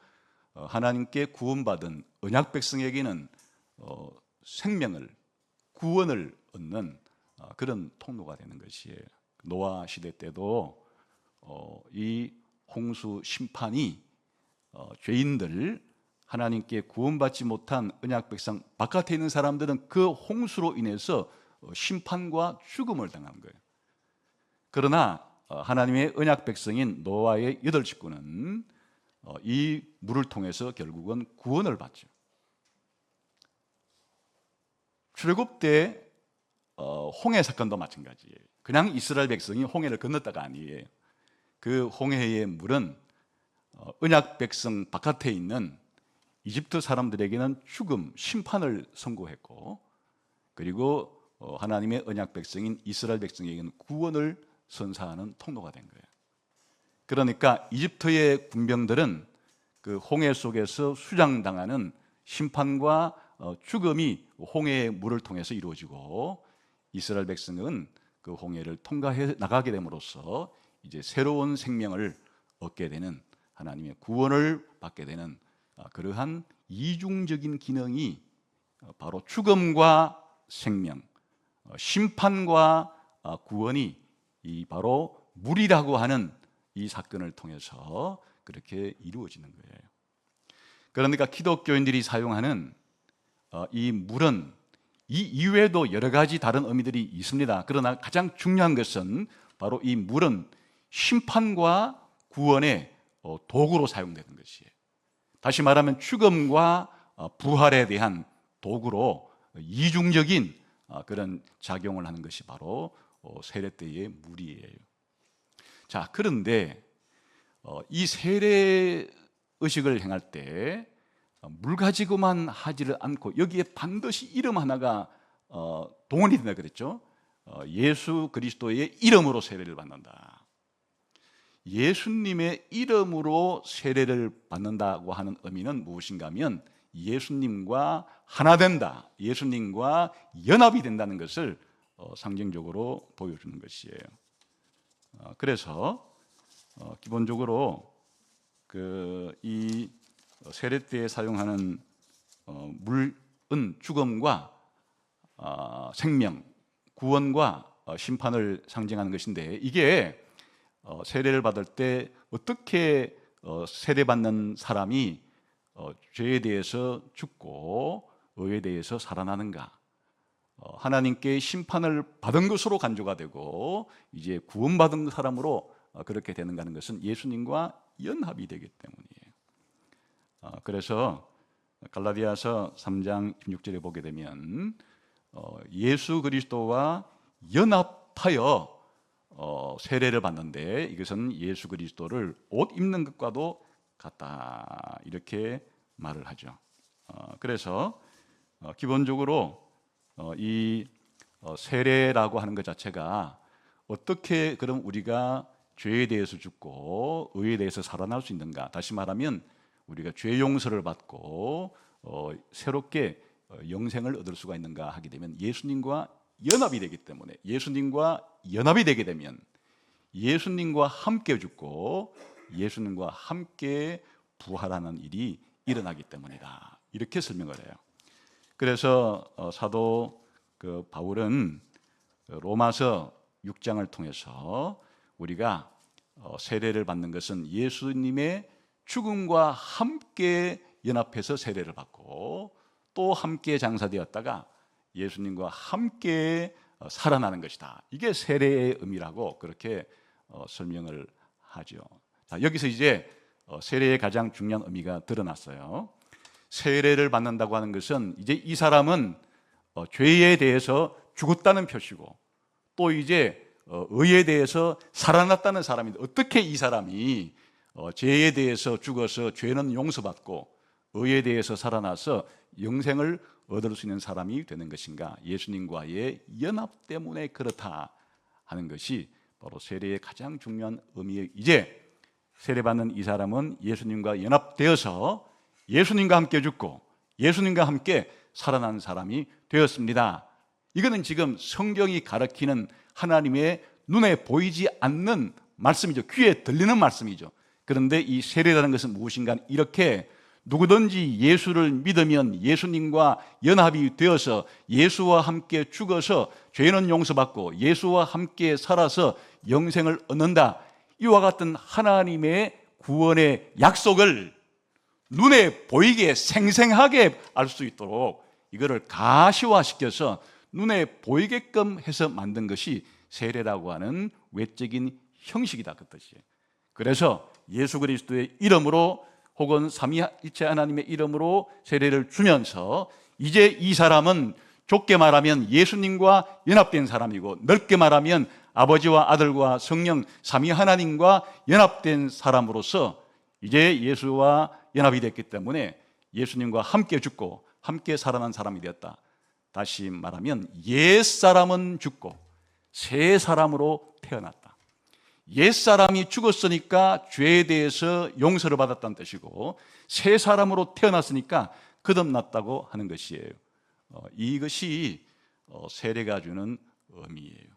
하나님께 구원받은 언약 백성에게는 생명을 구원을 얻는 그런 통로가 되는 것이에요. 노아 시대 때도 이 홍수 심판이 죄인들 하나님께 구원받지 못한 언약 백성 바깥에 있는 사람들은 그 홍수로 인해서 심판과 죽음을 당하는 거예요. 그러나 하나님의 언약 백성인 노아의 8식구는 이 물을 통해서 결국은 구원을 받죠. 출애굽 때 홍해 사건도 마찬가지예요. 그냥 이스라엘 백성이 홍해를 건넜다가 아니에요. 그 홍해의 물은 언약 백성 바깥에 있는 이집트 사람들에게는 죽음, 심판을 선고했고 그리고 하나님의 언약 백성인 이스라엘 백성에게는 구원을 선사하는 통로가 된 거예요. 그러니까 이집트의 군병들은 그 홍해 속에서 수장당하는 심판과 죽음이 홍해의 물을 통해서 이루어지고 이스라엘 백성은 그 홍해를 통과해 나가게 됨으로써 이제 새로운 생명을 얻게 되는 하나님의 구원을 받게 되는 그러한 이중적인 기능이 바로 죽음과 생명, 심판과 구원이 이 바로 물이라고 하는 이 사건을 통해서 그렇게 이루어지는 거예요. 그러니까 기독교인들이 사용하는 이 물은 이 이외에도 여러 가지 다른 의미들이 있습니다. 그러나 가장 중요한 것은 바로 이 물은 심판과 구원의 도구로 사용되는 것이에요. 다시 말하면 죽음과 부활에 대한 도구로 이중적인 그런 작용을 하는 것이 바로 세례 때의 물이에요. 자, 그런데 이 세례 의식을 행할 때 물 가지고만 하지를 않고 여기에 반드시 이름 하나가 동원이 된다 그랬죠. 예수 그리스도의 이름으로 세례를 받는다. 예수님의 이름으로 세례를 받는다고 하는 의미는 무엇인가 하면 예수님과 하나 된다, 예수님과 연합이 된다는 것을 상징적으로 보여주는 것이에요. 그래서 기본적으로 이 세례 때 사용하는 물은 죽음과 생명, 구원과 심판을 상징하는 것인데 이게 세례를 받을 때 어떻게 세례받는 사람이 죄에 대해서 죽고 의에 대해서 살아나는가, 하나님께 심판을 받은 것으로 간주가 되고 이제 구원받은 사람으로 그렇게 되는가 하는 것은 예수님과 연합이 되기 때문이에요. 그래서 갈라디아서 3장 16절에 보게 되면 예수 그리스도와 연합하여 세례를 받는데 이것은 예수 그리스도를 옷 입는 것과도 같다 이렇게 말을 하죠. 그래서 기본적으로 이 세례라고 하는 것 자체가 어떻게 그럼 우리가 죄에 대해서 죽고 의에 대해서 살아날 수 있는가? 다시 말하면 우리가 죄 용서를 받고 새롭게 영생을 얻을 수가 있는가 하게 되면 예수님과 연합이 되기 때문에, 예수님과 연합이 되게 되면 예수님과 함께 죽고 예수님과 함께 부활하는 일이 일어나기 때문이다. 이렇게 설명을 해요. 그래서 사도 바울은 로마서 6장을 통해서 우리가 세례를 받는 것은 예수님의 죽음과 함께 연합해서 세례를 받고 또 함께 장사되었다가 예수님과 함께 살아나는 것이다. 이게 세례의 의미라고 그렇게 설명을 하죠. 자, 여기서 이제 세례의 가장 중요한 의미가 드러났어요. 세례를 받는다고 하는 것은 이제 이 사람은 죄에 대해서 죽었다는 표시고 또 이제 의에 대해서 살아났다는 사람인데 어떻게 이 사람이 죄에 대해서 죽어서 죄는 용서받고 의에 대해서 살아나서 영생을 얻을 수 있는 사람이 되는 것인가? 예수님과의 연합 때문에 그렇다 하는 것이 바로 세례의 가장 중요한 의미예요. 이제 세례받는 이 사람은 예수님과 연합되어서 예수님과 함께 죽고 예수님과 함께 살아난 사람이 되었습니다. 이거는 지금 성경이 가르치는 하나님의 눈에 보이지 않는 말씀이죠. 귀에 들리는 말씀이죠. 그런데 이 세례라는 것은 무엇인가? 이렇게 누구든지 예수를 믿으면 예수님과 연합이 되어서 예수와 함께 죽어서 죄는 용서받고 예수와 함께 살아서 영생을 얻는다. 이와 같은 하나님의 구원의 약속을 눈에 보이게 생생하게 알 수 있도록 이거를 가시화시켜서 눈에 보이게끔 해서 만든 것이 세례라고 하는 외적인 형식이다 그 뜻이에요. 그래서 예수 그리스도의 이름으로 혹은 삼위일체 하나님의 이름으로 세례를 주면서 이제 이 사람은 좁게 말하면 예수님과 연합된 사람이고 넓게 말하면 아버지와 아들과 성령 삼위 하나님과 연합된 사람으로서 이제 예수와 연합이 됐기 때문에 예수님과 함께 죽고 함께 살아난 사람이 되었다. 다시 말하면 옛사람은 죽고 새 사람으로 태어났다. 옛사람이 죽었으니까 죄에 대해서 용서를 받았다는 뜻이고 새 사람으로 태어났으니까 거듭났다고 하는 것이에요. 이것이 세례가 주는 의미예요.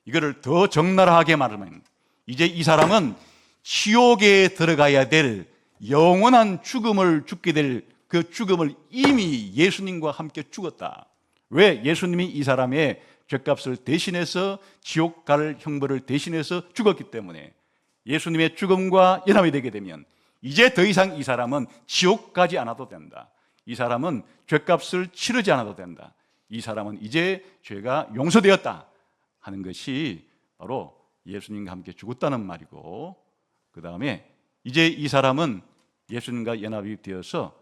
이거를 더 적나라하게 말하면 이제 이 사람은 지옥에 들어가야 될 영원한 죽음을 죽게 될 그 죽음을 이미 예수님과 함께 죽었다. 왜? 예수님이 이 사람의 죄값을 대신해서 지옥 갈 형벌을 대신해서 죽었기 때문에 예수님의 죽음과 연합이 되게 되면 이제 더 이상 이 사람은 지옥 가지 않아도 된다. 이 사람은 죄값을 치르지 않아도 된다. 이 사람은 이제 죄가 용서되었다 하는 것이 바로 예수님과 함께 죽었다는 말이고 그 다음에 이제 이 사람은 예수님과 연합이 되어서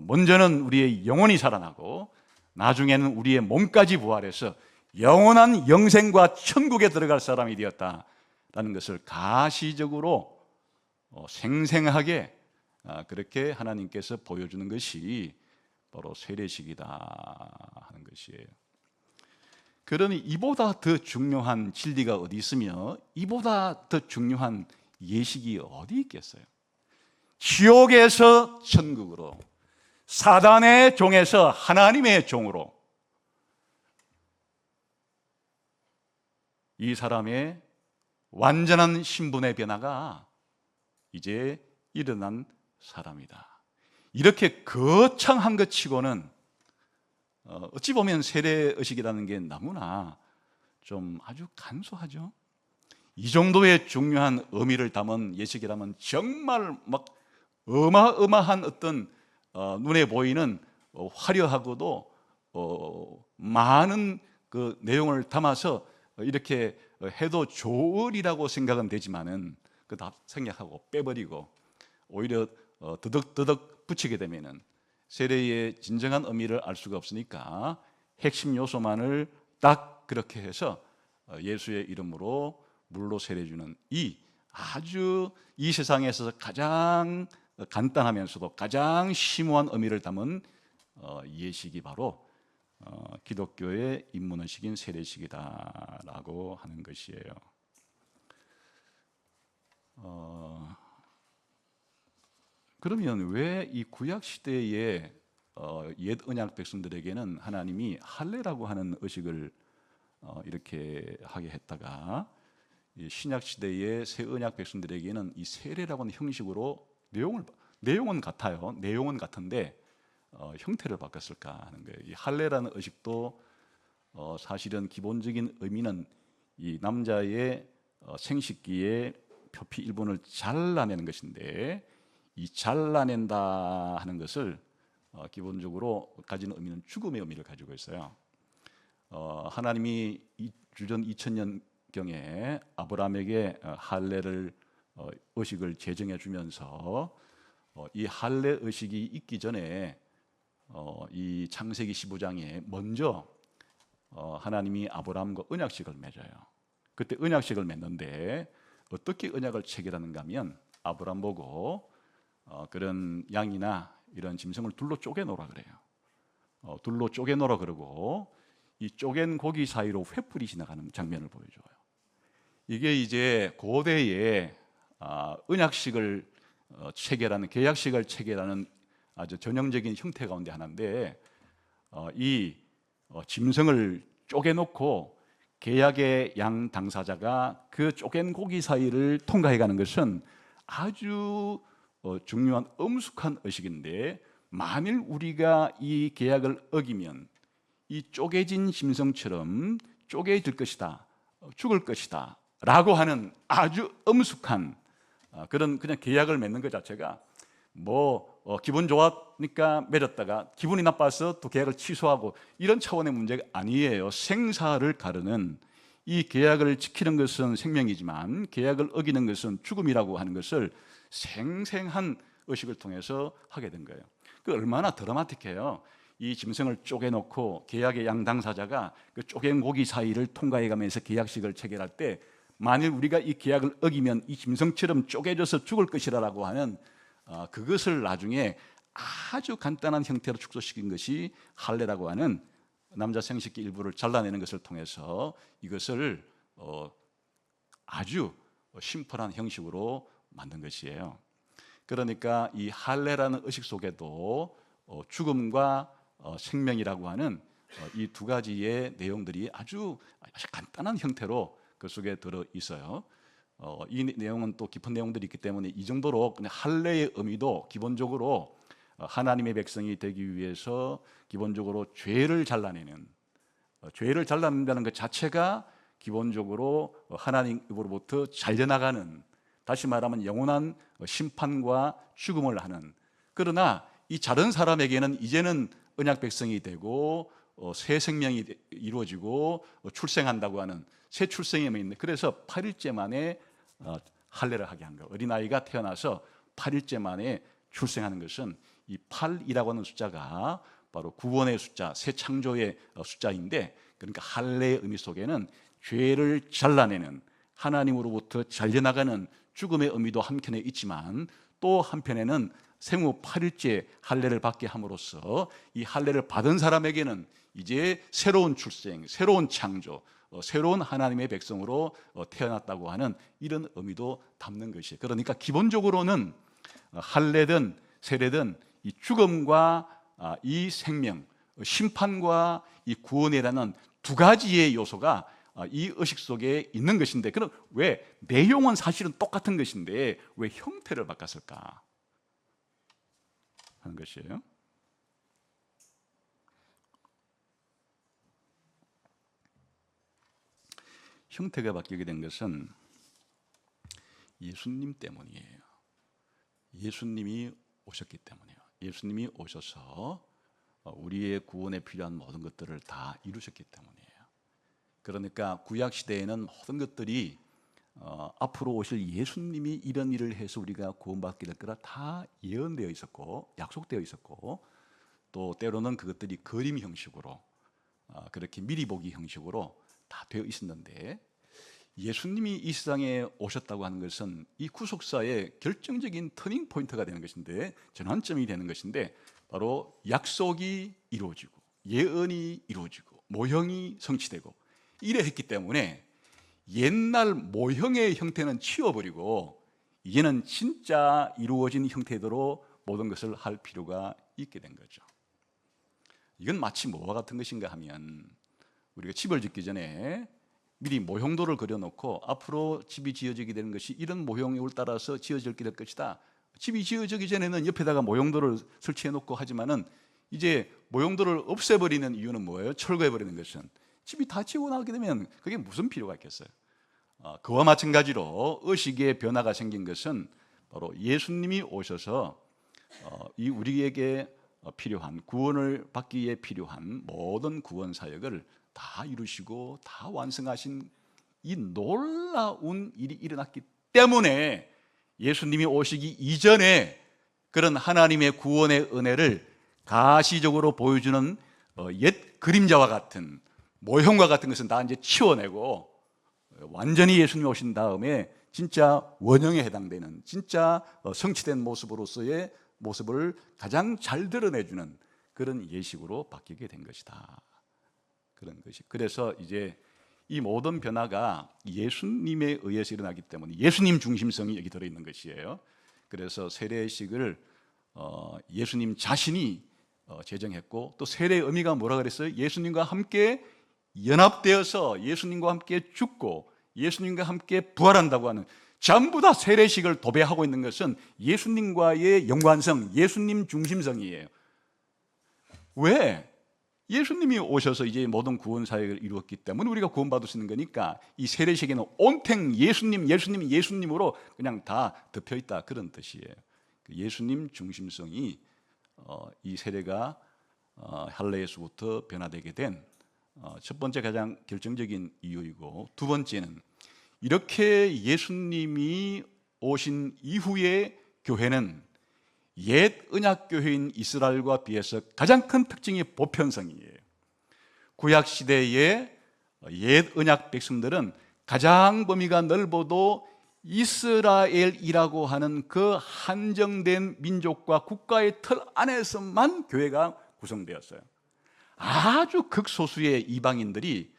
먼저는 우리의 영혼이 살아나고 나중에는 우리의 몸까지 부활해서 영원한 영생과 천국에 들어갈 사람이 되었다라는 것을 가시적으로 생생하게 그렇게 하나님께서 보여주는 것이 바로 세례식이다 하는 것이에요. 그러니 이보다 더 중요한 진리가 어디 있으며 이보다 더 중요한 예식이 어디 있겠어요? 지옥에서 천국으로 사단의 종에서 하나님의 종으로 이 사람의 완전한 신분의 변화가 이제 일어난 사람이다. 이렇게 거창한 것 치고는 어찌 보면 세례의식이라는 게 너무나 좀 아주 간소하죠. 이 정도의 중요한 의미를 담은 예식이라면 정말 막 어마어마한 어떤 눈에 보이는 화려하고도 많은 그 내용을 담아서 이렇게 해도 좋으리라고 생각은 되지만은 그 다 생략하고 빼버리고 오히려 더덕더덕 붙이게 되면은 세례의 진정한 의미를 알 수가 없으니까 핵심 요소만을 딱 그렇게 해서 예수의 이름으로 물로 세례주는 이 아주 이 세상에서 가장 간단하면서도 가장 심오한 의미를 담은 예식이 바로 기독교의 입문의식인 세례식이다라고 하는 것이에요. 그러면 왜 이 구약 시대의 옛 언약 백성들에게는 하나님이 할례라고 하는 의식을 이렇게 하게 했다가 이 신약 시대의 새 언약 백성들에게는 이 세례라고 하는 형식으로 내용은 같아요. 내용은 같은데 형태를 바꿨을까 하는 거예요. 이 할례라는 의식도 사실은 기본적인 의미는 이 남자의 생식기의 표피 일부분을 잘라내는 것인데, 이 잘라낸다 하는 것을 기본적으로 가지는 의미는 죽음의 의미를 가지고 있어요. 하나님이 주전 2000년경에 아브라함에게 할례를 의식을 제정해 주면서 이 할례 의식이 있기 전에 이 창세기 15장에 먼저 하나님이 아브라함과 언약식을 맺어요. 그때 언약식을 맺는데 어떻게 언약을 체결하는가 하면 아브라함 보고 그런 양이나 이런 짐승을 둘로 쪼개놓으라 그래요. 둘로 쪼개놓으라 그러고 이 쪼갠 고기 사이로 횃불이 지나가는 장면을 보여줘요. 이게 이제 고대의 언약식을 체결하는, 계약식을 체결하는 아주 전형적인 형태 가운데 하나인데, 이 짐승을 쪼개놓고 계약의 양 당사자가 그 쪼갠 고기 사이를 통과해 가는 것은 아주 중요한 엄숙한 의식인데, 만일 우리가 이 계약을 어기면 이 쪼개진 짐승처럼 쪼개질 것이다, 죽을 것이다 라고 하는 아주 엄숙한 그런 그냥 계약을 맺는 것 자체가 기분 좋았니까 맺었다가 기분이 나빠서 또 계약을 취소하고 이런 차원의 문제가 아니에요. 생사를 가르는 이 계약을 지키는 것은 생명이지만 계약을 어기는 것은 죽음이라고 하는 것을 생생한 의식을 통해서 하게 된 거예요. 그 얼마나 드라마틱해요. 이 짐승을 쪼개놓고 계약의 양 당사자가 그 쪼갠 고기 사이를 통과해가면서 계약식을 체결할 때, 만일 우리가 이 계약을 어기면 이 짐승처럼 쪼개져서 죽을 것이라고 하는 그것을 나중에 아주 간단한 형태로 축소시킨 것이 할례라고 하는 남자 생식기 일부를 잘라내는 것을 통해서 이것을 아주 심플한 형식으로 만든 것이에요. 그러니까 이 할례라는 의식 속에도 죽음과 생명이라고 하는 이 두 가지의 내용들이 아주 간단한 형태로 그 속에 들어 있어요. 이 내용은 또 깊은 내용들이 있기 때문에 이 정도로 그냥 할례의 의미도 기본적으로 하나님의 백성이 되기 위해서 기본적으로 죄를 잘라내는, 죄를 잘라낸다는 것 자체가 기본적으로 하나님으로부터 잘려나가는, 다시 말하면 영원한 심판과 죽음을 하는, 그러나 이 자른 사람에게는 이제는 언약 백성이 되고 새 생명이 이루어지고 출생한다고 하는 새 출생의 의미 있는데, 그래서 8일째 만에 할례를 하게 한 거예요. 어린아이가 태어나서 8일째 만에 출생하는 것은 이 8이라고 하는 숫자가 바로 구원의 숫자, 새 창조의 숫자인데, 그러니까 할례의 의미 속에는 죄를 잘라내는, 하나님으로부터 잘려나가는 죽음의 의미도 한편에 있지만, 또 한편에는 생후 8일째 할례를 받게 함으로써 이 할례를 받은 사람에게는 이제 새로운 출생, 새로운 창조, 새로운 하나님의 백성으로 태어났다고 하는 이런 의미도 담는 것이에요. 그러니까 기본적으로는 할례든 세례든 이 죽음과 이 생명, 심판과 이 구원이라는 두 가지의 요소가 이 의식 속에 있는 것인데, 그럼 왜 내용은 사실은 똑같은 것인데 왜 형태를 바꿨을까 하는 것이에요. 형태가 바뀌게 된 것은 예수님 때문이에요. 예수님이 오셨기 때문이에요. 예수님이 오셔서 우리의 구원에 필요한 모든 것들을 다 이루셨기 때문이에요. 그러니까 구약 시대에는 모든 것들이 앞으로 오실 예수님이 이런 일을 해서 우리가 구원받게 될 거라 다 예언되어 있었고 약속되어 있었고, 또 때로는 그것들이 그림 형식으로 그렇게 미리 보기 형식으로 다 되어 있었는데, 예수님이 이 세상에 오셨다고 하는 것은 이 구속사의 결정적인 터닝 포인트가 되는 것인데, 전환점이 되는 것인데, 바로 약속이 이루어지고 예언이 이루어지고 모형이 성취되고 이래 했기 때문에 옛날 모형의 형태는 치워버리고 이제는 진짜 이루어진 형태대로 모든 것을 할 필요가 있게 된 거죠. 이건 마치 뭐와 같은 것인가 하면, 우리가 집을 짓기 전에 미리 모형도를 그려놓고 앞으로 집이 지어지게 되는 것이 이런 모형을 따라서 지어지게 될 것이다. 집이 지어지기 전에는 옆에다가 모형도를 설치해놓고 하지만은 이제 모형도를 없애버리는 이유는 뭐예요? 철거해버리는 것은 집이 다 지고 나게 되면 그게 무슨 필요가 있겠어요? 그와 마찬가지로 의식의 변화가 생긴 것은 바로 예수님이 오셔서 이 우리에게 필요한 구원을 받기 위해 필요한 모든 구원 사역을 다 이루시고 다 완성하신 이 놀라운 일이 일어났기 때문에 예수님이 오시기 이전에 그런 하나님의 구원의 은혜를 가시적으로 보여주는 옛 그림자와 같은 모형과 같은 것은 다 이제 치워내고 완전히 예수님이 오신 다음에 진짜 원형에 해당되는 진짜 성취된 모습으로서의 모습을 가장 잘 드러내주는 그런 예식으로 바뀌게 된 것이다. 그런 것이. 그래서 이제 이 모든 변화가 예수님에 의해서 일어나기 때문에 예수님 중심성이 여기 들어있는 것이에요. 그래서 세례식을 예수님 자신이 제정했고, 또 세례의 의미가 뭐라 그랬어요? 예수님과 함께 연합되어서 예수님과 함께 죽고 예수님과 함께 부활한다고 하는, 전부 다 세례식을 도배하고 있는 것은 예수님과의 연관성, 예수님 중심성이에요. 왜? 예수님이 오셔서 이제 모든 구원 사역을 이루었기 때문에 우리가 구원받을 수 있는 거니까 이 세례식에는 온탱 예수님으로 그냥 다 덮여 있다, 그런 뜻이에요. 예수님 중심성이 이 세례가 할례에서부터 변화되게 된 첫 번째 가장 결정적인 이유이고, 두 번째는 이렇게 예수님이 오신 이후의 교회는 옛 언약 교회인 이스라엘과 비해서 가장 큰 특징이 보편성이에요. 구약 시대의 옛 언약 백성들은 가장 범위가 넓어도 이스라엘이라고 하는 그 한정된 민족과 국가의 틀 안에서만 교회가 구성되었어요. 아주 극소수의 이방인들이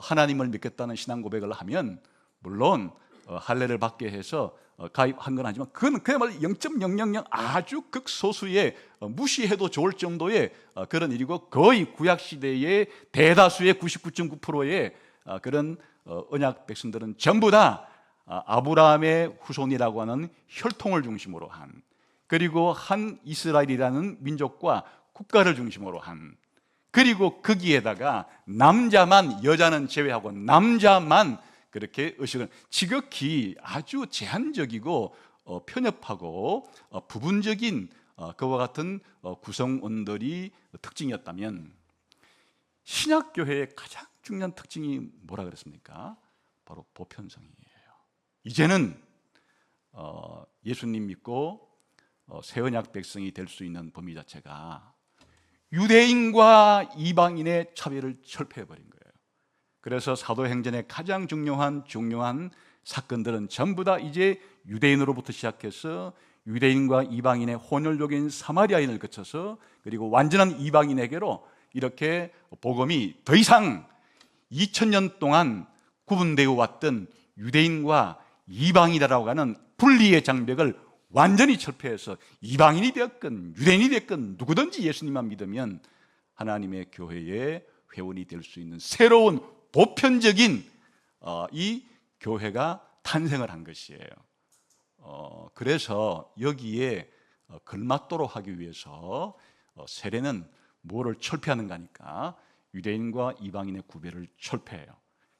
하나님을 믿겠다는 신앙 고백을 하면 물론 할례를 받게 해서 가입한 건 아니지만 그건 그야말로 0.000 아주 극소수의 무시해도 좋을 정도의 그런 일이고, 거의 구약시대의 대다수의 99.9%의 그런 언약 백성들은 전부 다 아브라함의 후손이라고 하는 혈통을 중심으로 한, 그리고 한 이스라엘이라는 민족과 국가를 중심으로 한, 그리고 거기에다가 남자만, 여자는 제외하고 남자만 그렇게 의식을 지극히 아주 제한적이고 편협하고 부분적인 그와 같은 구성원들이 특징이었다면, 신약교회의 가장 중요한 특징이 뭐라 그랬습니까? 바로 보편성이에요. 이제는 예수님 믿고 새 언약 백성이 될 수 있는 범위 자체가 유대인과 이방인의 차별을 철폐해버린 거예요. 그래서 사도행전의 가장 중요한 사건들은 전부 다 이제 유대인으로부터 시작해서 유대인과 이방인의 혼혈족인 사마리아인을 거쳐서 그리고 완전한 이방인에게로 이렇게 복음이 더 이상 2000년 동안 구분되어 왔던 유대인과 이방인이라고 하는 분리의 장벽을 완전히 철폐해서 이방인이 되었건 유대인이 되었건 누구든지 예수님만 믿으면 하나님의 교회의 회원이 될 수 있는 새로운 보편적인 이 교회가 탄생을 한 것이에요. 그래서 여기에 걸맞도록 하기 위해서 세례는 뭐를 철폐하는가 하니까 유대인과 이방인의 구별을 철폐해요.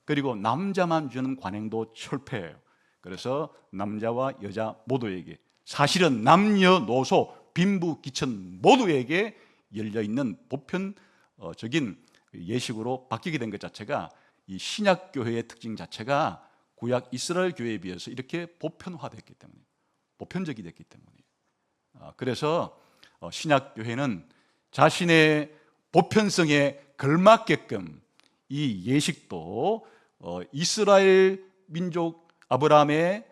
그리고 남자만 주는 관행도 철폐해요. 그래서 남자와 여자 모두에게, 사실은 남녀노소 빈부 기천 모두에게 열려있는 보편적인 예식으로 바뀌게 된 것 자체가, 이 신약교회의 특징 자체가 구약 이스라엘 교회에 비해서 이렇게 보편화됐기 때문에, 보편적이 됐기 때문에, 그래서 신약교회는 자신의 보편성에 걸맞게끔 이 예식도 이스라엘 민족 아브라함의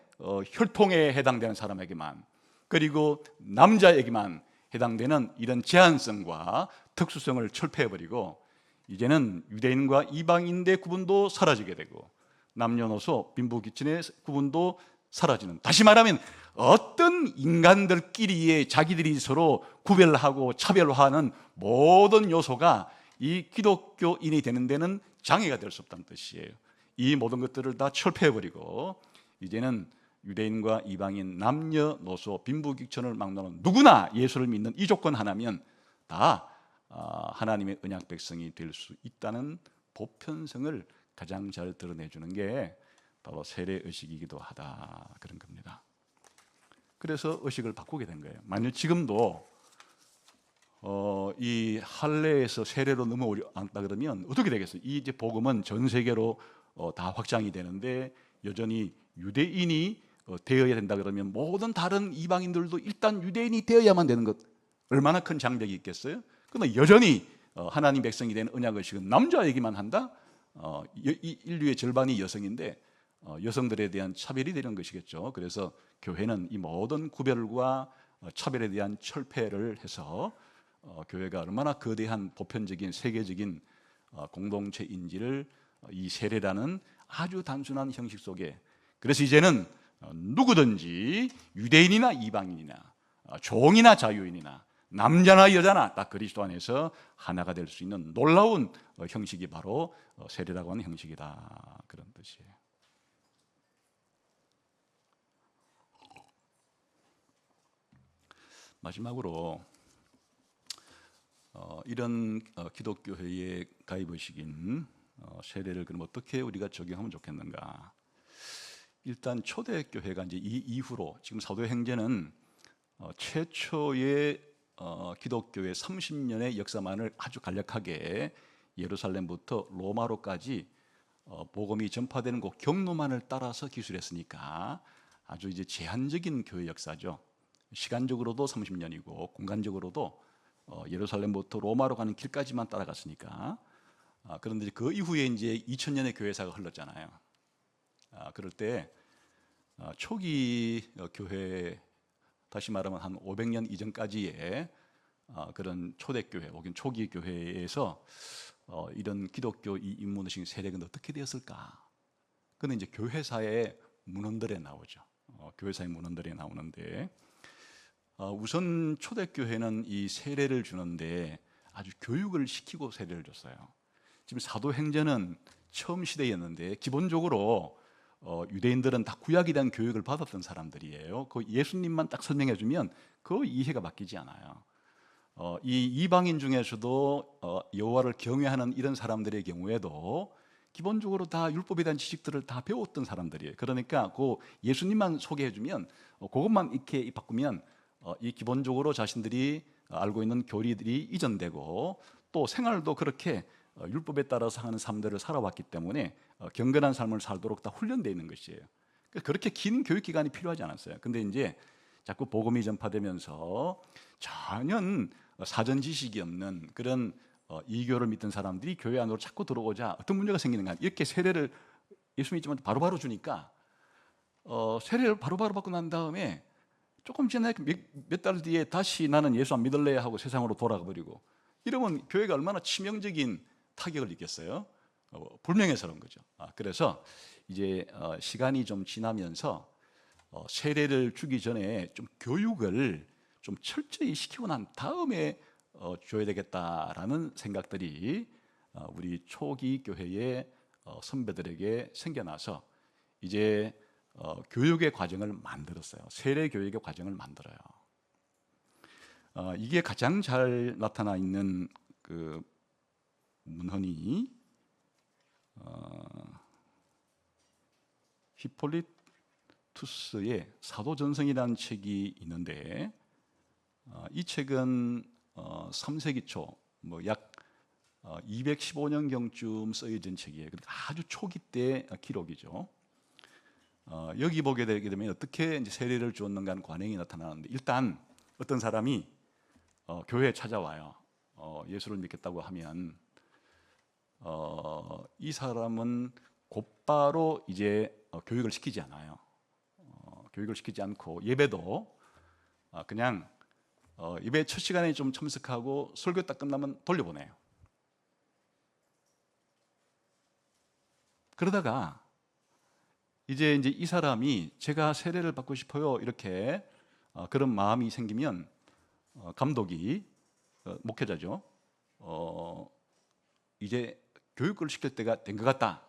혈통에 해당되는 사람에게만, 그리고 남자에게만 해당되는 이런 제한성과 특수성을 철폐해버리고 이제는 유대인과 이방인의 구분도 사라지게 되고 남녀노소 빈부귀천의 구분도 사라지는, 다시 말하면 어떤 인간들끼리의 자기들이 서로 구별하고 차별화하는 모든 요소가 이 기독교인이 되는 데는 장애가 될 수 없다는 뜻이에요. 이 모든 것들을 다 철폐해버리고 이제는 유대인과 이방인, 남녀노소, 빈부귀천을 막론하는 누구나 예수를 믿는 이 조건 하나면 다 하나님의 언약 백성이 될 수 있다는 보편성을 가장 잘 드러내주는 게 바로 세례의식이기도 하다, 그런 겁니다. 그래서 의식을 바꾸게 된 거예요. 만약 지금도 이 할례에서 세례로 넘어왔다 그러면 어떻게 되겠어요? 이 이제 복음은 전 세계로 다 확장이 되는데 여전히 유대인이 되어야 된다 그러면 모든 다른 이방인들도 일단 유대인이 되어야만 되는 것, 얼마나 큰 장벽이 있겠어요? 그러나 여전히 하나님 백성이 된 언약의식은 남자에게만 한다? 이 인류의 절반이 여성인데 여성들에 대한 차별이 되는 것이겠죠. 그래서 교회는 이 모든 구별과 차별에 대한 철폐를 해서 교회가 얼마나 거대한 보편적인 세계적인 공동체인지를 이 세례라는 아주 단순한 형식 속에, 그래서 이제는 누구든지 유대인이나 이방인이나 종이나 자유인이나 남자나 여자나 딱 그리스도 안에서 하나가 될 수 있는 놀라운 형식이 바로 세례라고 하는 형식이다, 그런 뜻이에요. 마지막으로 이런 기독교회의 가입의식인 세례를 그럼 어떻게 우리가 적용하면 좋겠는가? 일단 초대교회가 이제 이 이후로 지금 사도행전은 최초의 기독교의 30년의 역사만을 아주 간략하게 예루살렘부터 로마로까지 복음이 전파되는 그 경로만을 따라서 기술했으니까 아주 이제 제한적인 교회 역사죠. 시간적으로도 30년이고 공간적으로도 예루살렘부터 로마로 가는 길까지만 따라갔으니까. 그런데 그 이후에 이제 2000년의 교회사가 흘렀잖아요. 그럴 때 초기 교회, 다시 말하면 한 500년 이전까지의 그런 초대교회 혹은 초기 교회에서 이런 기독교 이 인문의식 세례는 어떻게 되었을까? 그는 이제 교회사의 문헌들에 나오죠. 교회사의 문헌들에 나오는데 우선 초대교회는 이 세례를 주는데 아주 교육을 시키고 세례를 줬어요. 지금 사도행전은 처음 시대였는데 기본적으로 유대인들은 다 구약에 대한 교육을 받았던 사람들이에요. 그 예수님만 딱 설명해 주면 그 이해가 바뀌지 않아요. 이 이방인 중에서도 여호와를 경외하는 이런 사람들의 경우에도 기본적으로 다 율법에 대한 지식들을 다 배웠던 사람들이에요. 그러니까 그 예수님만 소개해 주면 그것만 이렇게 바꾸면 이 기본적으로 자신들이 알고 있는 교리들이 이전되고 또 생활도 그렇게 율법에 따라서 하는 삶들을 살아왔기 때문에 경건한 삶을 살도록 다 훈련되어 있는 것이에요. 그렇게 긴 교육 기간이 필요하지 않았어요. 근데 이제 자꾸 복음이 전파되면서 전혀 사전 지식이 없는 그런 이교를 믿던 사람들이 교회 안으로 자꾸 들어오자 어떤 문제가 생기는가? 이렇게 세례를 예수 믿지만 바로바로 주니까 세례를 바로바로 받고 난 다음에 조금 지나 몇 달 뒤에 다시 나는 예수 안 믿을래 하고 세상으로 돌아가 버리고 이러면 교회가 얼마나 치명적인 타격을 입겠어요? 불명예스러운 거죠. 그래서 이제 시간이 좀 지나면서 세례를 주기 전에 좀 교육을 좀 철저히 시키고 난 다음에 줘야 되겠다라는 생각들이 우리 초기 교회의 선배들에게 생겨나서 이제 교육의 과정을 만들었어요. 세례 교육의 과정을 만들어요. 이게 가장 잘 나타나 있는 그 문헌이 히폴리투스의 사도전성이라는 책이 있는데 이 책은 3세기 초 약 215년경쯤 쓰여진 책이에요. 아주 초기 때 기록이죠. 여기 보게 되게 되면 어떻게 이제 세례를 주었는가 하는 관행이 나타나는데 일단 어떤 사람이 교회에 찾아와요. 예수를 믿겠다고 하면 이 사람은 곧바로 이제 교육을 시키지 않아요. 교육을 시키지 않고 예배도 그냥 예배 첫 시간에 좀 참석하고 설교 딱 끝나면 돌려보내요. 그러다가 이제 이 사람이 제가 세례를 받고 싶어요 이렇게 그런 마음이 생기면 감독이 목회자죠. 이제 교육을 시킬 때가 된 것 같다.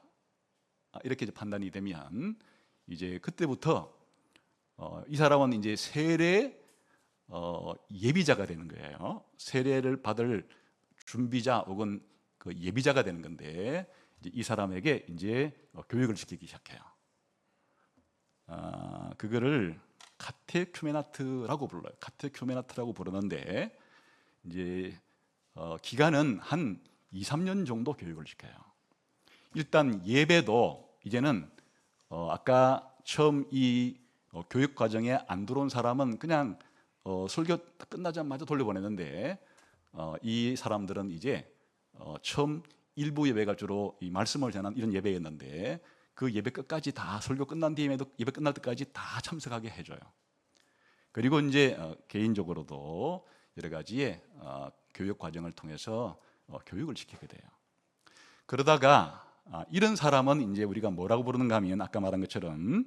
이렇게 이제 판단이 되면 이제 그때부터 이 사람은 이제 세례 예비자가 되는 거예요. 세례를 받을 준비자 혹은 그 예비자가 되는 건데 이제 이 사람에게 이제 교육을 시키기 시작해요. 그거를 카테큐메나트라고 불러요. 카테큐메나트라고 부르는데 이제 기간은 한 2, 3년 정도 교육을 시켜요. 일단 예배도 이제는 아까 처음 이 교육 과정에 안 들어온 사람은 그냥 설교 끝나자마자 돌려보냈는데 이 사람들은 이제 처음 일부 예배가 주로 이 말씀을 전하는 이런 예배였는데 그 예배 끝까지 다 설교 끝난 뒤에도 예배 끝날 때까지 다 참석하게 해줘요. 그리고 이제 개인적으로도 여러 가지의 교육 과정을 통해서 교육을 시키게 돼요. 그러다가 이런 사람은 이제 우리가 뭐라고 부르는가 하면 아까 말한 것처럼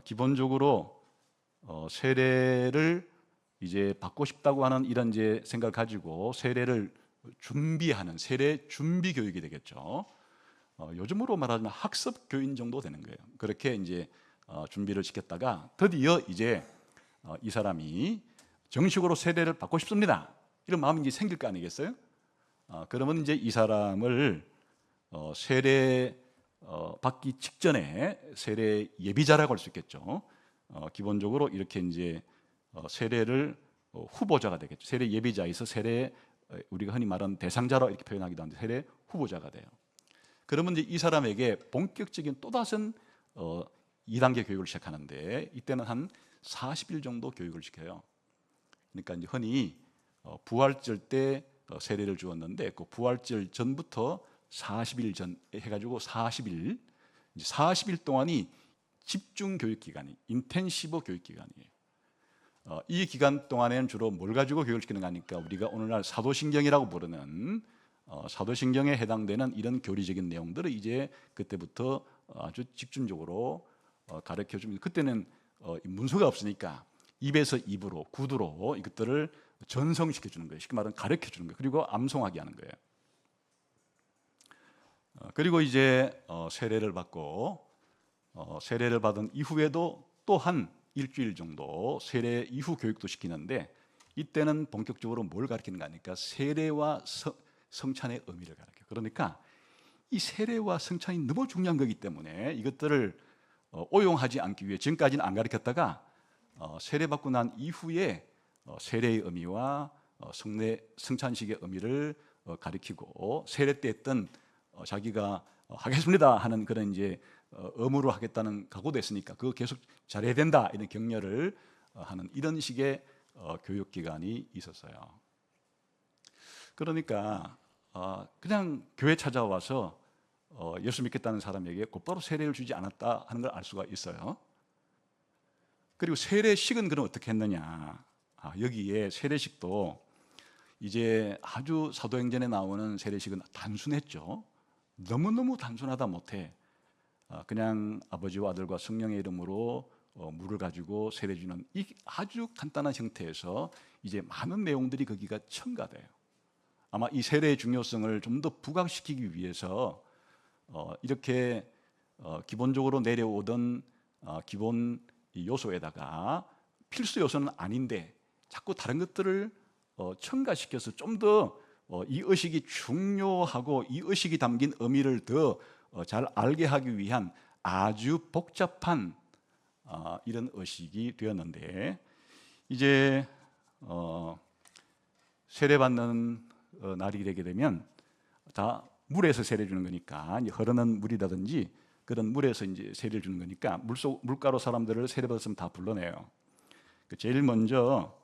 기본적으로 세례를 이제 받고 싶다고 하는 이런 이제 생각을 가지고 세례를 준비하는 세례 준비 교육이 되겠죠. 요즘으로 말하자면 학습 교인 정도 되는 거예요. 그렇게 이제 준비를 시켰다가 드디어 이제 이 사람이 정식으로 세례를 받고 싶습니다. 이런 마음이 이제 생길 거 아니겠어요? 그러면 이제 이 사람을 세례 받기 직전에 세례 예비자라고 할 수 있겠죠. 기본적으로 이렇게 이제 세례를 후보자가 되겠죠. 세례 예비자에서 세례 우리가 흔히 말하는 대상자로 이렇게 표현하기도 하는데 세례 후보자가 돼요. 그러면 이제 이 사람에게 본격적인 또 다른 2단계 교육을 시작하는데 이때는 한 40일 정도 교육을 시켜요. 그러니까 이제 흔히 부활절 때 세례를 주었는데 그 부활절 전부터 40일 전 해가지고 40일 이제 40일 동안이 집중 교육 기간이 인텐시브 교육 기간이에요. 이 기간 동안에는 주로 뭘 가지고 교육을 시키는가 하니까 우리가 오늘날 사도신경이라고 부르는 사도신경에 해당되는 이런 교리적인 내용들을 이제 그때부터 아주 집중적으로 가르쳐 줍니다. 그때는 문서가 없으니까 입에서 입으로 구두로 이것들을 전성시켜 주는 거예요. 쉽게 말하면 가르쳐 주는 거예요. 그리고 암송하게 하는 거예요. 그리고 이제 세례를 받고 세례를 받은 이후에도 또 한 일주일 정도 세례 이후 교육도 시키는데 이때는 본격적으로 뭘 가르치는가 하니까 세례와 성찬의 의미를 가르쳐요. 그러니까 이 세례와 성찬이 너무 중요한 거기 때문에 이것들을 오용하지 않기 위해 지금까지는 안 가르쳤다가 세례 받고 난 이후에 세례의 의미와 성찬식의 의미를 가르치고 세례 때 했던 자기가 하겠습니다 하는 그런 이제 의무로 하겠다는 각오도 했으니까 그거 계속 잘해야 된다 이런 격려를 하는 이런 식의 교육 기간이 있었어요. 그러니까 그냥 교회 찾아와서 예수 믿겠다는 사람에게 곧바로 세례를 주지 않았다 하는 걸 알 수가 있어요. 그리고 세례식은 그럼 어떻게 했느냐? 여기에 세례식도 이제 아주 사도행전에 나오는 세례식은 단순했죠. 너무너무 단순하다 못해 그냥 아버지와 아들과 성령의 이름으로 물을 가지고 세례 주는 이 아주 간단한 형태에서 이제 많은 내용들이 거기가 첨가돼요. 아마 이 세례의 중요성을 좀 더 부각시키기 위해서 이렇게 기본적으로 내려오던 기본 요소에다가 필수 요소는 아닌데 자꾸 다른 것들을 첨가시켜서 좀 더 이 의식이 중요하고 이 의식이 담긴 의미를 더 잘 알게 하기 위한 아주 복잡한 이런 의식이 되었는데 이제 세례받는 날이 되게 되면 다 물에서 세례 주는 거니까 이제 흐르는 물이라든지 그런 물에서 이제 세례를 주는 거니까 물가로 사람들을 세례받았으면 다 불러내요. 제일 먼저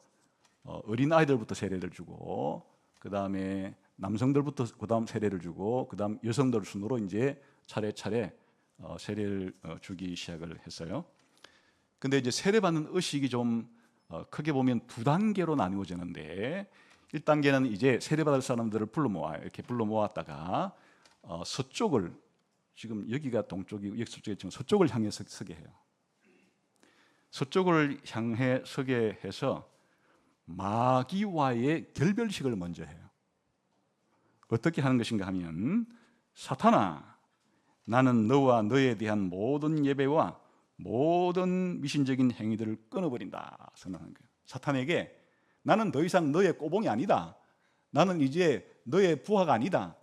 어린 아이들부터 세례를 주고 그 다음에 남성들부터 그 다음 세례를 주고 그 다음 여성들 순으로 이제 차례차례 세례를 주기 시작을 했어요. 근데 이제 세례받는 의식이 좀 크게 보면 두 단계로 나누어지는데 1단계는 이제 세례받을 사람들을 불러 모아요. 이렇게 불러 모았다가 서쪽을, 지금 여기가 동쪽이고 여기 서쪽이 지금 서쪽을 향해 서게 해요. 서쪽을 향해 서게 해서 마귀와의 결별식을 먼저 해요. 어떻게 하는 것인가 하면, 사탄아, 나는 너와 너에 대한 모든 예배와 모든 미신적인 행위들을 끊어버린다 선언하는 거예요. 사탄에게 나는 더 이상 너의 꼬봉이 아니다. 나는 이제 너의 부하가 아니다.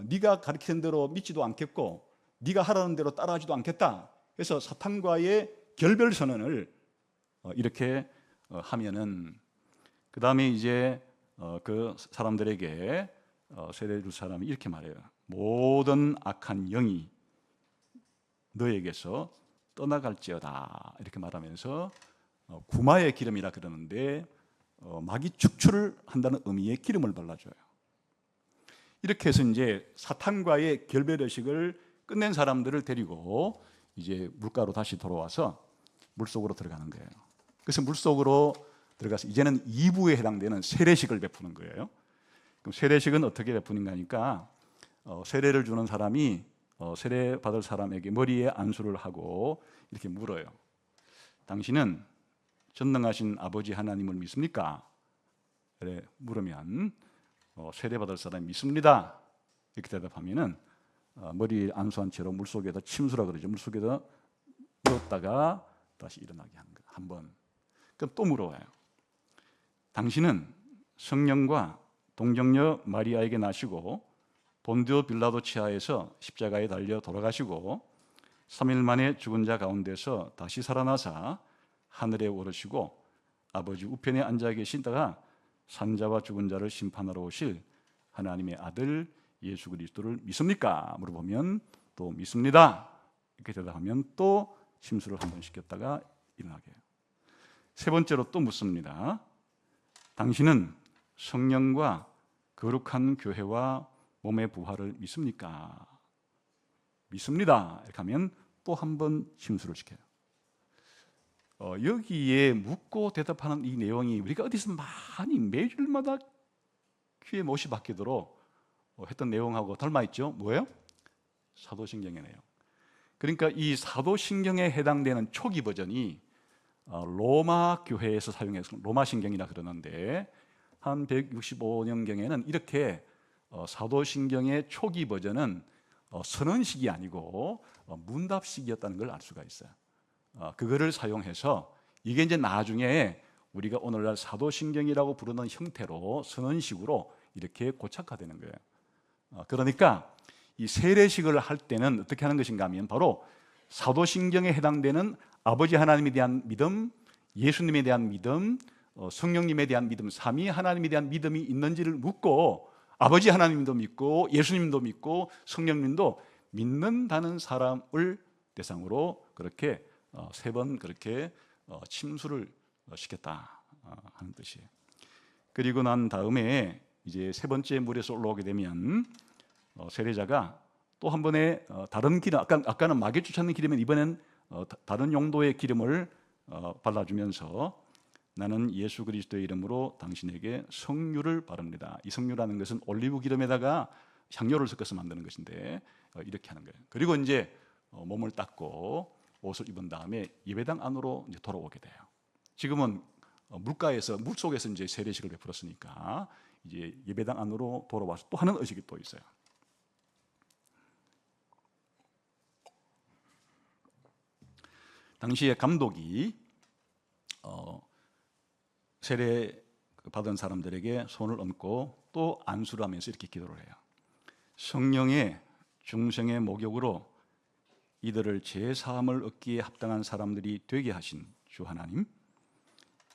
네가 가르치는 대로 믿지도 않겠고 네가 하라는 대로 따라하지도 않겠다. 그래서 사탄과의 결별 선언을 이렇게 하면은, 그 다음에 이제 그 사람들에게 세례 줄 사람이 이렇게 말해요. 모든 악한 영이 너에게서 떠나갈지어다, 이렇게 말하면서 구마의 기름이라 그러는데 마귀 축출을 한다는 의미의 기름을 발라줘요. 이렇게 해서 이제 사탄과의 결별의식을 끝낸 사람들을 데리고 이제 물가로 다시 돌아와서 물속으로 들어가는 거예요. 그래서 물속으로 들어가서 이제는 2부에 해당되는 세례식을 베푸는 거예요. 그럼 세례식은 어떻게 베푸는가 하니까 세례를 주는 사람이 세례 받을 사람에게 머리에 안수를 하고 이렇게 물어요. 당신은 전능하신 아버지 하나님을 믿습니까? 그래 물으면 세례 받을 사람이 믿습니다, 이렇게 대답하면은 머리에 안수한 채로 물속에다 침수라 그러죠. 물속에다 넣었다가 다시 일어나게 하는 거예요. 한 번. 그럼 또 물어봐요. 당신은 성령과 동정녀 마리아에게 나시고 본디오 빌라도 치하에서 십자가에 달려 돌아가시고 3일 만에 죽은 자 가운데서 다시 살아나사 하늘에 오르시고 아버지 우편에 앉아 계시다가 산자와 죽은 자를 심판하러 오실 하나님의 아들 예수 그리스도를 믿습니까? 물어보면 또 믿습니다, 이렇게 대답하면 또 침수를 한 번 시켰다가 일어나게 해요. 세 번째로 또 묻습니다. 당신은 성령과 거룩한 교회와 몸의 부활을 믿습니까? 믿습니다, 이렇게 하면 또 한 번 침수를 시켜요. 여기에 묻고 대답하는 이 내용이 우리가 어디서 많이 매주마다 귀에 못이 박히도록 했던 내용하고 닮아있죠. 뭐예요? 사도신경의 내용. 그러니까 이 사도신경에 해당되는 초기 버전이 로마 교회에서 사용해서 로마신경이라 그러는데, 한 165년경에는 이렇게 사도신경의 초기 버전은 선언식이 아니고 문답식이었다는 걸 알 수가 있어요. 그거를 사용해서 이게 이제 나중에 우리가 오늘날 사도신경이라고 부르는 형태로 선언식으로 이렇게 고착화되는 거예요. 그러니까 이 세례식을 할 때는 어떻게 하는 것인가 하면 바로 사도신경에 해당되는 아버지 하나님에 대한 믿음, 예수님에 대한 믿음, 성령님에 대한 믿음, 삼위 하나님에 대한 믿음이 있는지를 묻고, 아버지 하나님도 믿고 예수님도 믿고 성령님도 믿는다는 사람을 대상으로 그렇게 세 번 그렇게 침수를 시켰다 하는 뜻이에요. 그리고 난 다음에 이제 세 번째 물에서 올라오게 되면 세례자가 또 한 번에 다른 기름, 아까는 마귀 쫓아내는 기름은 이번엔 다른 용도의 기름을 발라주면서 나는 예수 그리스도의 이름으로 당신에게 성유를 바릅니다. 이 성유라는 것은 올리브 기름에다가 향료를 섞어서 만드는 것인데 이렇게 하는 거예요. 그리고 이제 몸을 닦고 옷을 입은 다음에 예배당 안으로 이제 돌아오게 돼요. 지금은 물가에서 물속에서 이제 세례식을 베풀었으니까 이제 예배당 안으로 돌아와서 또 하는 의식이 또 있어요. 당시에 감독이 세례 받은 사람들에게 손을 얹고 또 안수를 하면서 이렇게 기도를 해요. 성령의 중생의 목욕으로 이들을 죄사함을 얻기에 합당한 사람들이 되게 하신 주 하나님,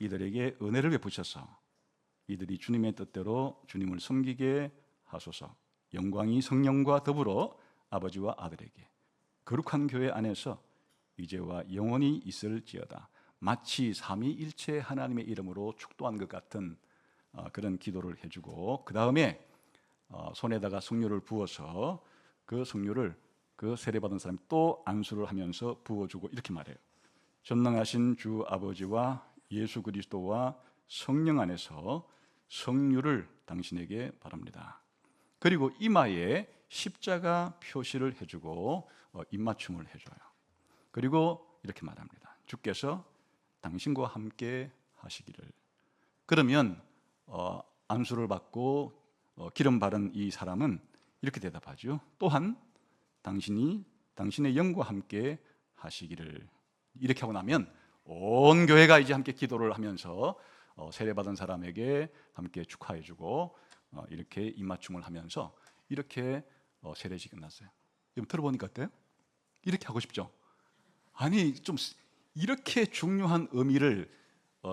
이들에게 은혜를 베푸셔서 이들이 주님의 뜻대로 주님을 섬기게 하소서. 영광이 성령과 더불어 아버지와 아들에게 거룩한 교회 안에서 이제와 영원히 있을지어다. 마치 삼위일체 하나님의 이름으로 축도한 것 같은 그런 기도를 해주고, 그 다음에 손에다가 성료를 부어서 그 성료를 그 세례받은 사람이 또 안수를 하면서 부어주고 이렇게 말해요. 전능하신 주 아버지와 예수 그리스도와 성령 안에서 성류를 당신에게 바랍니다. 그리고 이마에 십자가 표시를 해주고 입맞춤을 해줘요. 그리고 이렇게 말합니다. 주께서 당신과 함께 하시기를. 그러면 안수를 받고 기름 바른 이 사람은 이렇게 대답하죠. 또한 당신의 영과 함께 하시기를. 이렇게 하고 나면 온 교회가 이제 함께 기도를 하면서 세례받은 사람에게 함께 축하해주고 이렇게 입맞춤을 하면서 이렇게 세례식이 끝났어요. 여러분 들어보니까 어때요? 이렇게 하고 싶죠? 아니 좀 이렇게 중요한 의미를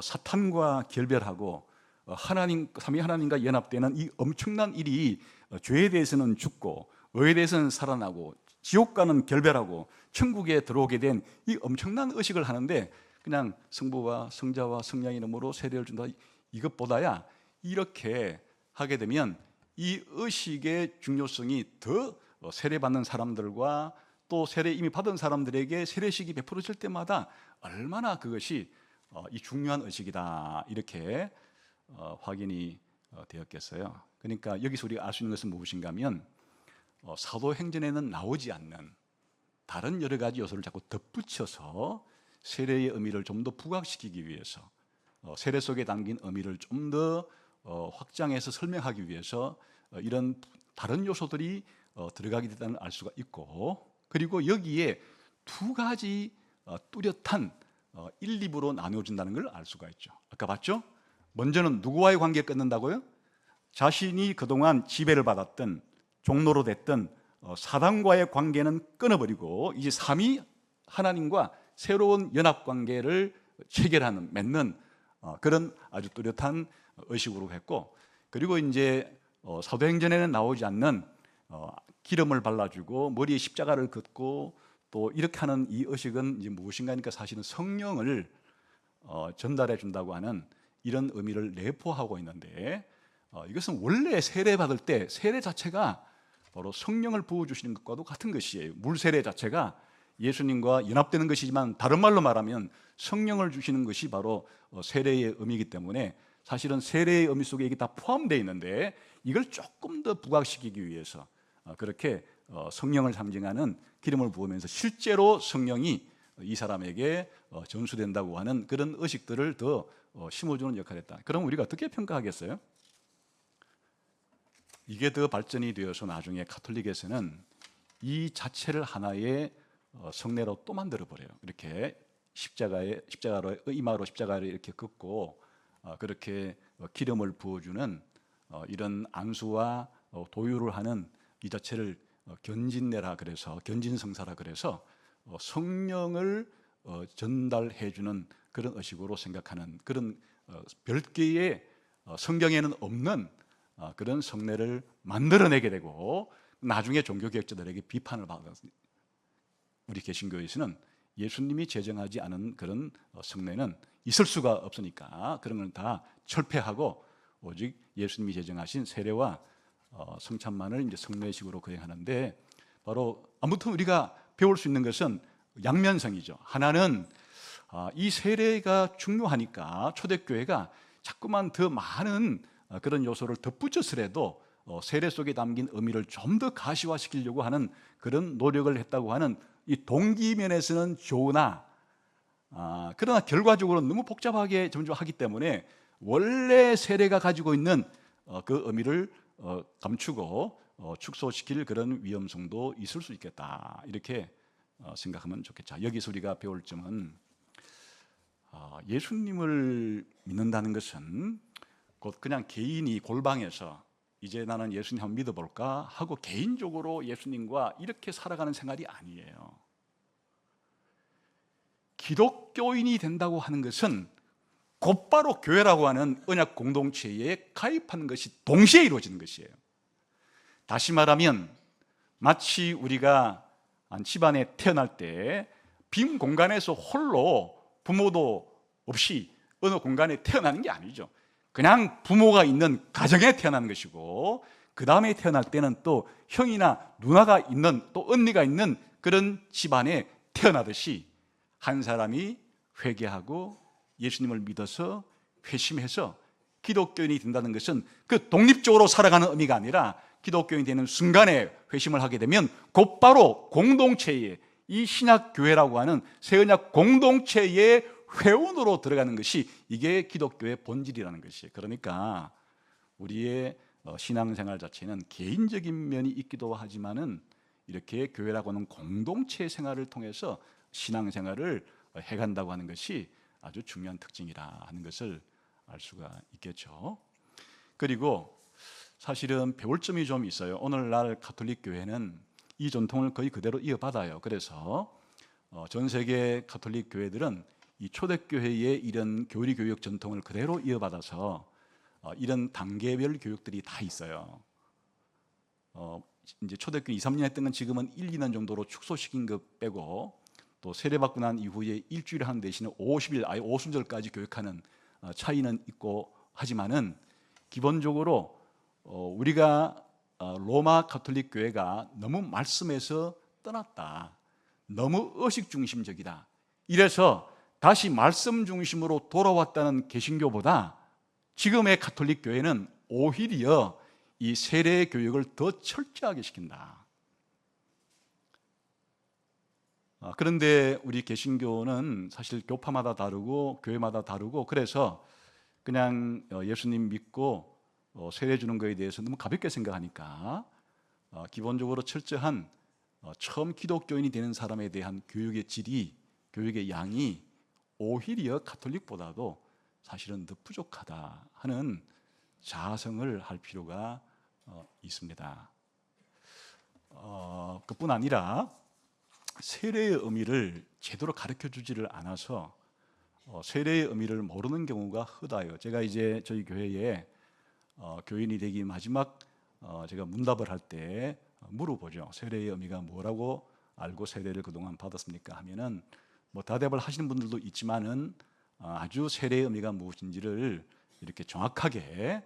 사탄과 결별하고 하나님, 삼위 하나님과 연합되는 이 엄청난 일이 죄에 대해서는 죽고 의에 대해서는 살아나고 지옥과는 결별하고 천국에 들어오게 된 이 엄청난 의식을 하는데 그냥 성부와 성자와 성령의 이름으로 세례를 준다, 이것보다야 이렇게 하게 되면 이 의식의 중요성이 더 세례받는 사람들과 또 세례 이미 받은 사람들에게 세례식이 베풀어질 때마다 얼마나 그것이 이 중요한 의식이다, 이렇게 확인이 되었겠어요. 그러니까 여기서 우리가 알 수 있는 것은 무엇인가 하면 사도행전에는 나오지 않는 다른 여러 가지 요소를 자꾸 덧붙여서 세례의 의미를 좀 더 부각시키기 위해서, 세례 속에 담긴 의미를 좀 더 확장해서 설명하기 위해서 이런 다른 요소들이 들어가게 됐다는 걸 알 수가 있고, 그리고 여기에 두 가지 뚜렷한 1, 2부로 나누어진다는 걸 알 수가 있죠. 아까 봤죠? 먼저는 누구와의 관계를 끊는다고요? 자신이 그동안 지배를 받았던 종로로 됐던 사단과의 관계는 끊어버리고 이제 삼위 하나님과 새로운 연합관계를 체결하는, 맺는 그런 아주 뚜렷한 의식으로 했고, 그리고 이제 사도행전에는 나오지 않는 기름을 발라주고 머리에 십자가를 긋고 또 이렇게 하는 이 의식은 이제 무엇인가 하니까 사실은 성령을 전달해 준다고 하는 이런 의미를 내포하고 있는데, 이것은 원래 세례 받을 때 세례 자체가 바로 성령을 부어주시는 것과도 같은 것이에요. 물 세례 자체가 예수님과 연합되는 것이지만 다른 말로 말하면 성령을 주시는 것이 바로 세례의 의미이기 때문에 사실은 세례의 의미 속에 이게 다 포함되어 있는데, 이걸 조금 더 부각시키기 위해서 그렇게 성령을 상징하는 기름을 부으면서 실제로 성령이 이 사람에게 전수된다고 하는 그런 의식들을 더 심어주는 역할을 했다. 그럼 우리가 어떻게 평가하겠어요? 이게 더 발전이 되어서 나중에 가톨릭에서는 이 자체를 하나의 성례로 또 만들어 버려요. 이렇게 십자가로 이마로 십자가를 이렇게 긋고 그렇게 기름을 부어주는 이런 안수와 도유를 하는 이 자체를 견진례라 그래서, 견진성사라 그래서 성령을 전달해주는 그런 의식으로 생각하는 그런 별개의 성경에는 없는 그런 성례를 만들어내게 되고, 나중에 종교개혁자들에게 비판을 받았습니다. 우리 개신교에서는 예수님이 제정하지 않은 그런 성례는 있을 수가 없으니까 그런 건 다 철폐하고 오직 예수님이 제정하신 세례와 성찬만을 이제 성례식으로 거행하는데, 바로 아무튼 우리가 배울 수 있는 것은 양면성이죠. 하나는 이 세례가 중요하니까 초대교회가 자꾸만 더 많은 그런 요소를 덧붙였으라도 세례 속에 담긴 의미를 좀 더 가시화시키려고 하는 그런 노력을 했다고 하는 이 동기면에서는 좋으나, 그러나 결과적으로 너무 복잡하게 점점 하기 때문에 원래 세례가 가지고 있는 그 의미를 감추고 축소시킬 그런 위험성도 있을 수 있겠다, 이렇게 생각하면 좋겠죠. 여기서 우리가 배울 점은 예수님을 믿는다는 것은 곧 그냥 개인이 골방에서 이제 나는 예수님 한번 믿어볼까 하고 개인적으로 예수님과 이렇게 살아가는 생활이 아니에요. 기독교인이 된다고 하는 것은 곧바로 교회라고 하는 언약 공동체에 가입하는 것이 동시에 이루어지는 것이에요. 다시 말하면 마치 우리가 집안에 태어날 때 빈 공간에서 홀로 부모도 없이 어느 공간에 태어나는 게 아니죠. 그냥 부모가 있는 가정에 태어난 것이고, 그 다음에 태어날 때는 또 형이나 누나가 있는, 또 언니가 있는 그런 집안에 태어나듯이 한 사람이 회개하고 예수님을 믿어서 회심해서 기독교인이 된다는 것은 그 독립적으로 살아가는 의미가 아니라, 기독교인이 되는 순간에 회심을 하게 되면 곧바로 공동체에, 이 신약교회라고 하는 새언약 공동체의 회원으로 들어가는 것이, 이게 기독교의 본질이라는 것이에요. 그러니까 우리의 신앙생활 자체는 개인적인 면이 있기도 하지만은, 이렇게 교회라고 하는 공동체 생활을 통해서 신앙생활을 해간다고 하는 것이 아주 중요한 특징이라 하는 것을 알 수가 있겠죠. 그리고 사실은 배울 점이 좀 있어요. 오늘날 가톨릭 교회는 이 전통을 거의 그대로 이어받아요. 그래서 전 세계 가톨릭 교회들은 이 초대교회의 이런 교리 교육 전통을 그대로 이어받아서 이런 단계별 교육들이 다 있어요. 이제 초대교회 2, 3년 했던 건 지금은 1, 2년 정도로 축소시킨 것 빼고, 또 세례받고 난 이후에 일주일에 하는 대신에 50일, 아예 오순절까지 교육하는 차이는 있고 하지만은, 기본적으로 우리가 로마 가톨릭 교회가 너무 말씀에서 떠났다, 너무 의식 중심적이다, 이래서 다시 말씀 중심으로 돌아왔다는 개신교보다 지금의 가톨릭 교회는 오히려 이 세례 교육을 더 철저하게 시킨다. 그런데 우리 개신교는 사실 교파마다 다르고 교회마다 다르고, 그래서 그냥 예수님 믿고 세례 주는 것에 대해서 너무 가볍게 생각하니까, 기본적으로 철저한 처음 기독교인이 되는 사람에 대한 교육의 질이, 교육의 양이 오히려 가톨릭보다도 사실은 더 부족하다 하는 자성을 할 필요가 있습니다. 그뿐 아니라 세례의 의미를 제대로 가르쳐 주지를 않아서 세례의 의미를 모르는 경우가 허다해요. 제가 이제 저희 교회에 교인이 되기 마지막 제가 문답을 할 때 물어보죠. 세례의 의미가 뭐라고 알고 세례를 그동안 받았습니까? 하면은 뭐 대답을 하시는 분들도 있지만은 아주 세례의 의미가 무엇인지를 이렇게 정확하게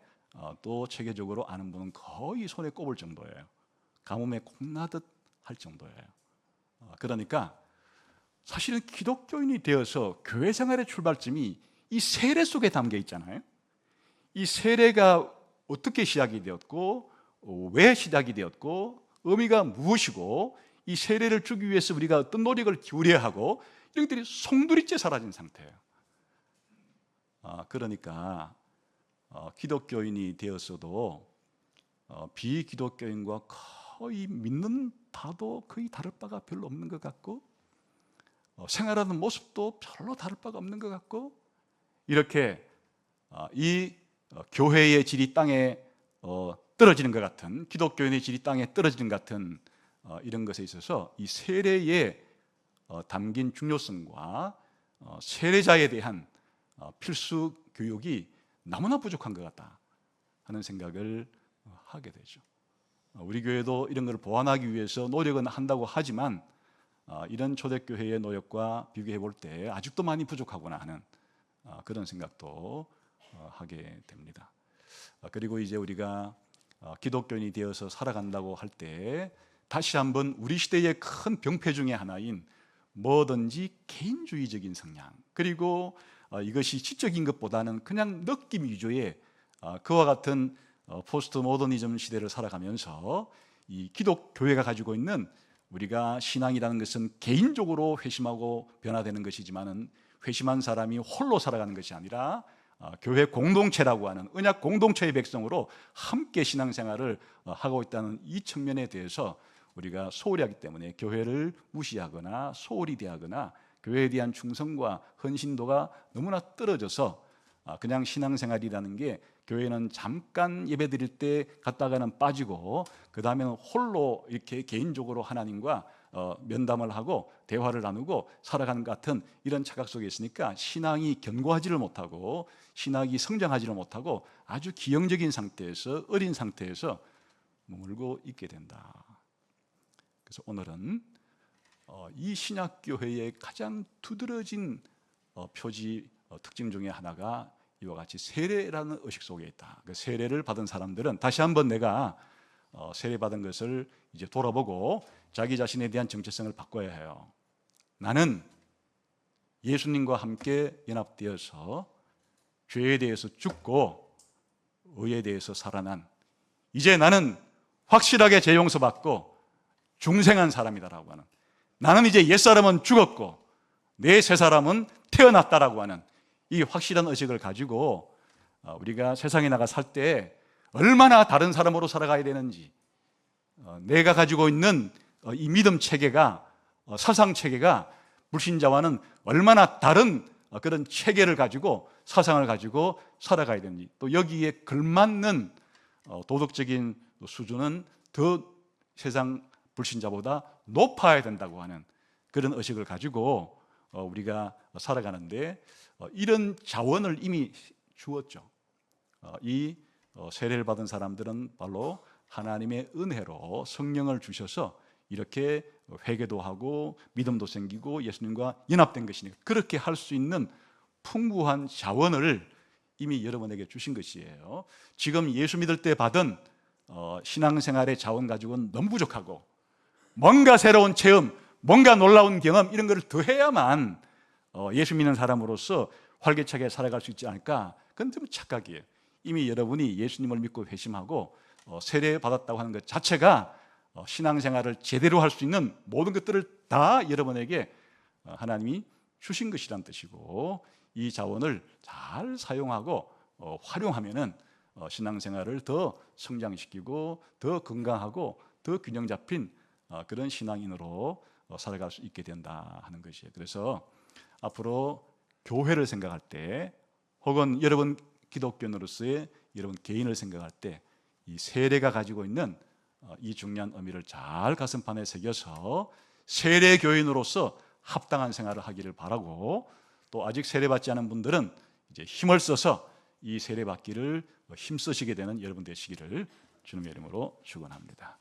또 체계적으로 아는 분은 거의 손에 꼽을 정도예요. 가뭄에 콩나듯 할 정도예요. 그러니까 사실은 기독교인이 되어서 교회 생활의 출발점이 이 세례 속에 담겨 있잖아요. 이 세례가 어떻게 시작이 되었고, 왜 시작이 되었고, 의미가 무엇이고, 이 세례를 주기 위해서 우리가 어떤 노력을 기울여야 하고, 이런 것들이 송두리째 사라진 상태예요. 그러니까 기독교인이 되었어도 비기독교인과 거의 믿는 바도 거의 다를 바가 별로 없는 것 같고, 생활하는 모습도 별로 다를 바가 없는 것 같고, 이렇게 이 교회의 질이 땅에 떨어지는 것 같은, 기독교인의 질이 땅에 떨어지는 것 같은 이런 것에 있어서 이 세례에 담긴 중요성과 세례자에 대한 필수 교육이 너무나 부족한 것 같다 하는 생각을 하게 되죠. 우리 교회도 이런 걸 보완하기 위해서 노력은 한다고 하지만, 이런 초대교회의 노력과 비교해 볼 때 아직도 많이 부족하구나 하는 그런 생각도 하게 됩니다. 그리고 이제 우리가 기독교인이 되어서 살아간다고 할 때 다시 한번 우리 시대의 큰 병폐 중에 하나인 뭐든지 개인주의적인 성향, 그리고 이것이 지적인 것보다는 그냥 느낌 위주의 그와 같은 포스트 모더니즘 시대를 살아가면서, 이 기독교회가 가지고 있는, 우리가 신앙이라는 것은 개인적으로 회심하고 변화되는 것이지만은 회심한 사람이 홀로 살아가는 것이 아니라 교회 공동체라고 하는 언약 공동체의 백성으로 함께 신앙생활을 하고 있다는 이 측면에 대해서 우리가 소홀히 하기 때문에 교회를 무시하거나 소홀히 대하거나 교회에 대한 충성과 헌신도가 너무나 떨어져서 그냥 신앙생활이라는 게, 교회는 잠깐 예배드릴 때 갔다가는 빠지고 그 다음에는 홀로 이렇게 개인적으로 하나님과 면담을 하고 대화를 나누고 살아가는 것 같은 이런 착각 속에 있으니까 신앙이 견고하지를 못하고 신학이 성장하지를 못하고 아주 기형적인 상태에서, 어린 상태에서 머물고 있게 된다. 그래서 오늘은 이 신약교회의 가장 두드러진 표지 특징 중에 하나가 이와 같이 세례라는 의식 속에 있다. 그 세례를 받은 사람들은 다시 한번 내가 세례 받은 것을 이제 돌아보고 자기 자신에 대한 정체성을 바꿔야 해요. 나는 예수님과 함께 연합되어서 죄에 대해서 죽고 의에 대해서 살아난, 이제 나는 확실하게 죄 용서받고 중생한 사람이다라고 하는, 나는 이제 옛사람은 죽었고 내 새사람은 태어났다라고 하는 이 확실한 의식을 가지고 우리가 세상에 나가 살 때 얼마나 다른 사람으로 살아가야 되는지, 내가 가지고 있는 이 믿음 체계가, 사상 체계가 불신자와는 얼마나 다른 그런 체계를 가지고, 사상을 가지고 살아가야 되는지, 또 여기에 걸맞는 도덕적인 수준은 더 세상 불신자보다 높아야 된다고 하는 그런 의식을 가지고 우리가 살아가는데, 이런 자원을 이미 주었죠. 이 세례를 받은 사람들은 바로 하나님의 은혜로 성령을 주셔서 이렇게 회개도 하고 믿음도 생기고 예수님과 연합된 것이니까, 그렇게 할 수 있는 풍부한 자원을 이미 여러분에게 주신 것이에요. 지금 예수 믿을 때 받은 신앙생활의 자원 가지고는 너무 부족하고, 뭔가 새로운 체험, 뭔가 놀라운 경험, 이런 것을 더해야만 예수 믿는 사람으로서 활기차게 살아갈 수 있지 않을까? 그건 좀 착각이에요. 이미 여러분이 예수님을 믿고 회심하고 세례 받았다고 하는 것 자체가 신앙생활을 제대로 할 수 있는 모든 것들을 다 여러분에게 하나님이 주신 것이란 뜻이고, 이 자원을 잘 사용하고 활용하면은 신앙생활을 더 성장시키고 더 건강하고 더 균형 잡힌 그런 신앙인으로 살아갈 수 있게 된다 하는 것이에요. 그래서 앞으로 교회를 생각할 때, 혹은 여러분 기독교인으로서의 여러분 개인을 생각할 때, 이 세례가 가지고 있는 이 중요한 의미를 잘 가슴판에 새겨서 세례 교인으로서 합당한 생활을 하기를 바라고, 또 아직 세례받지 않은 분들은 이제 힘을 써서 이 세례받기를 힘쓰시게 되는 여러분 되시기를 주님의 이름으로 축원합니다.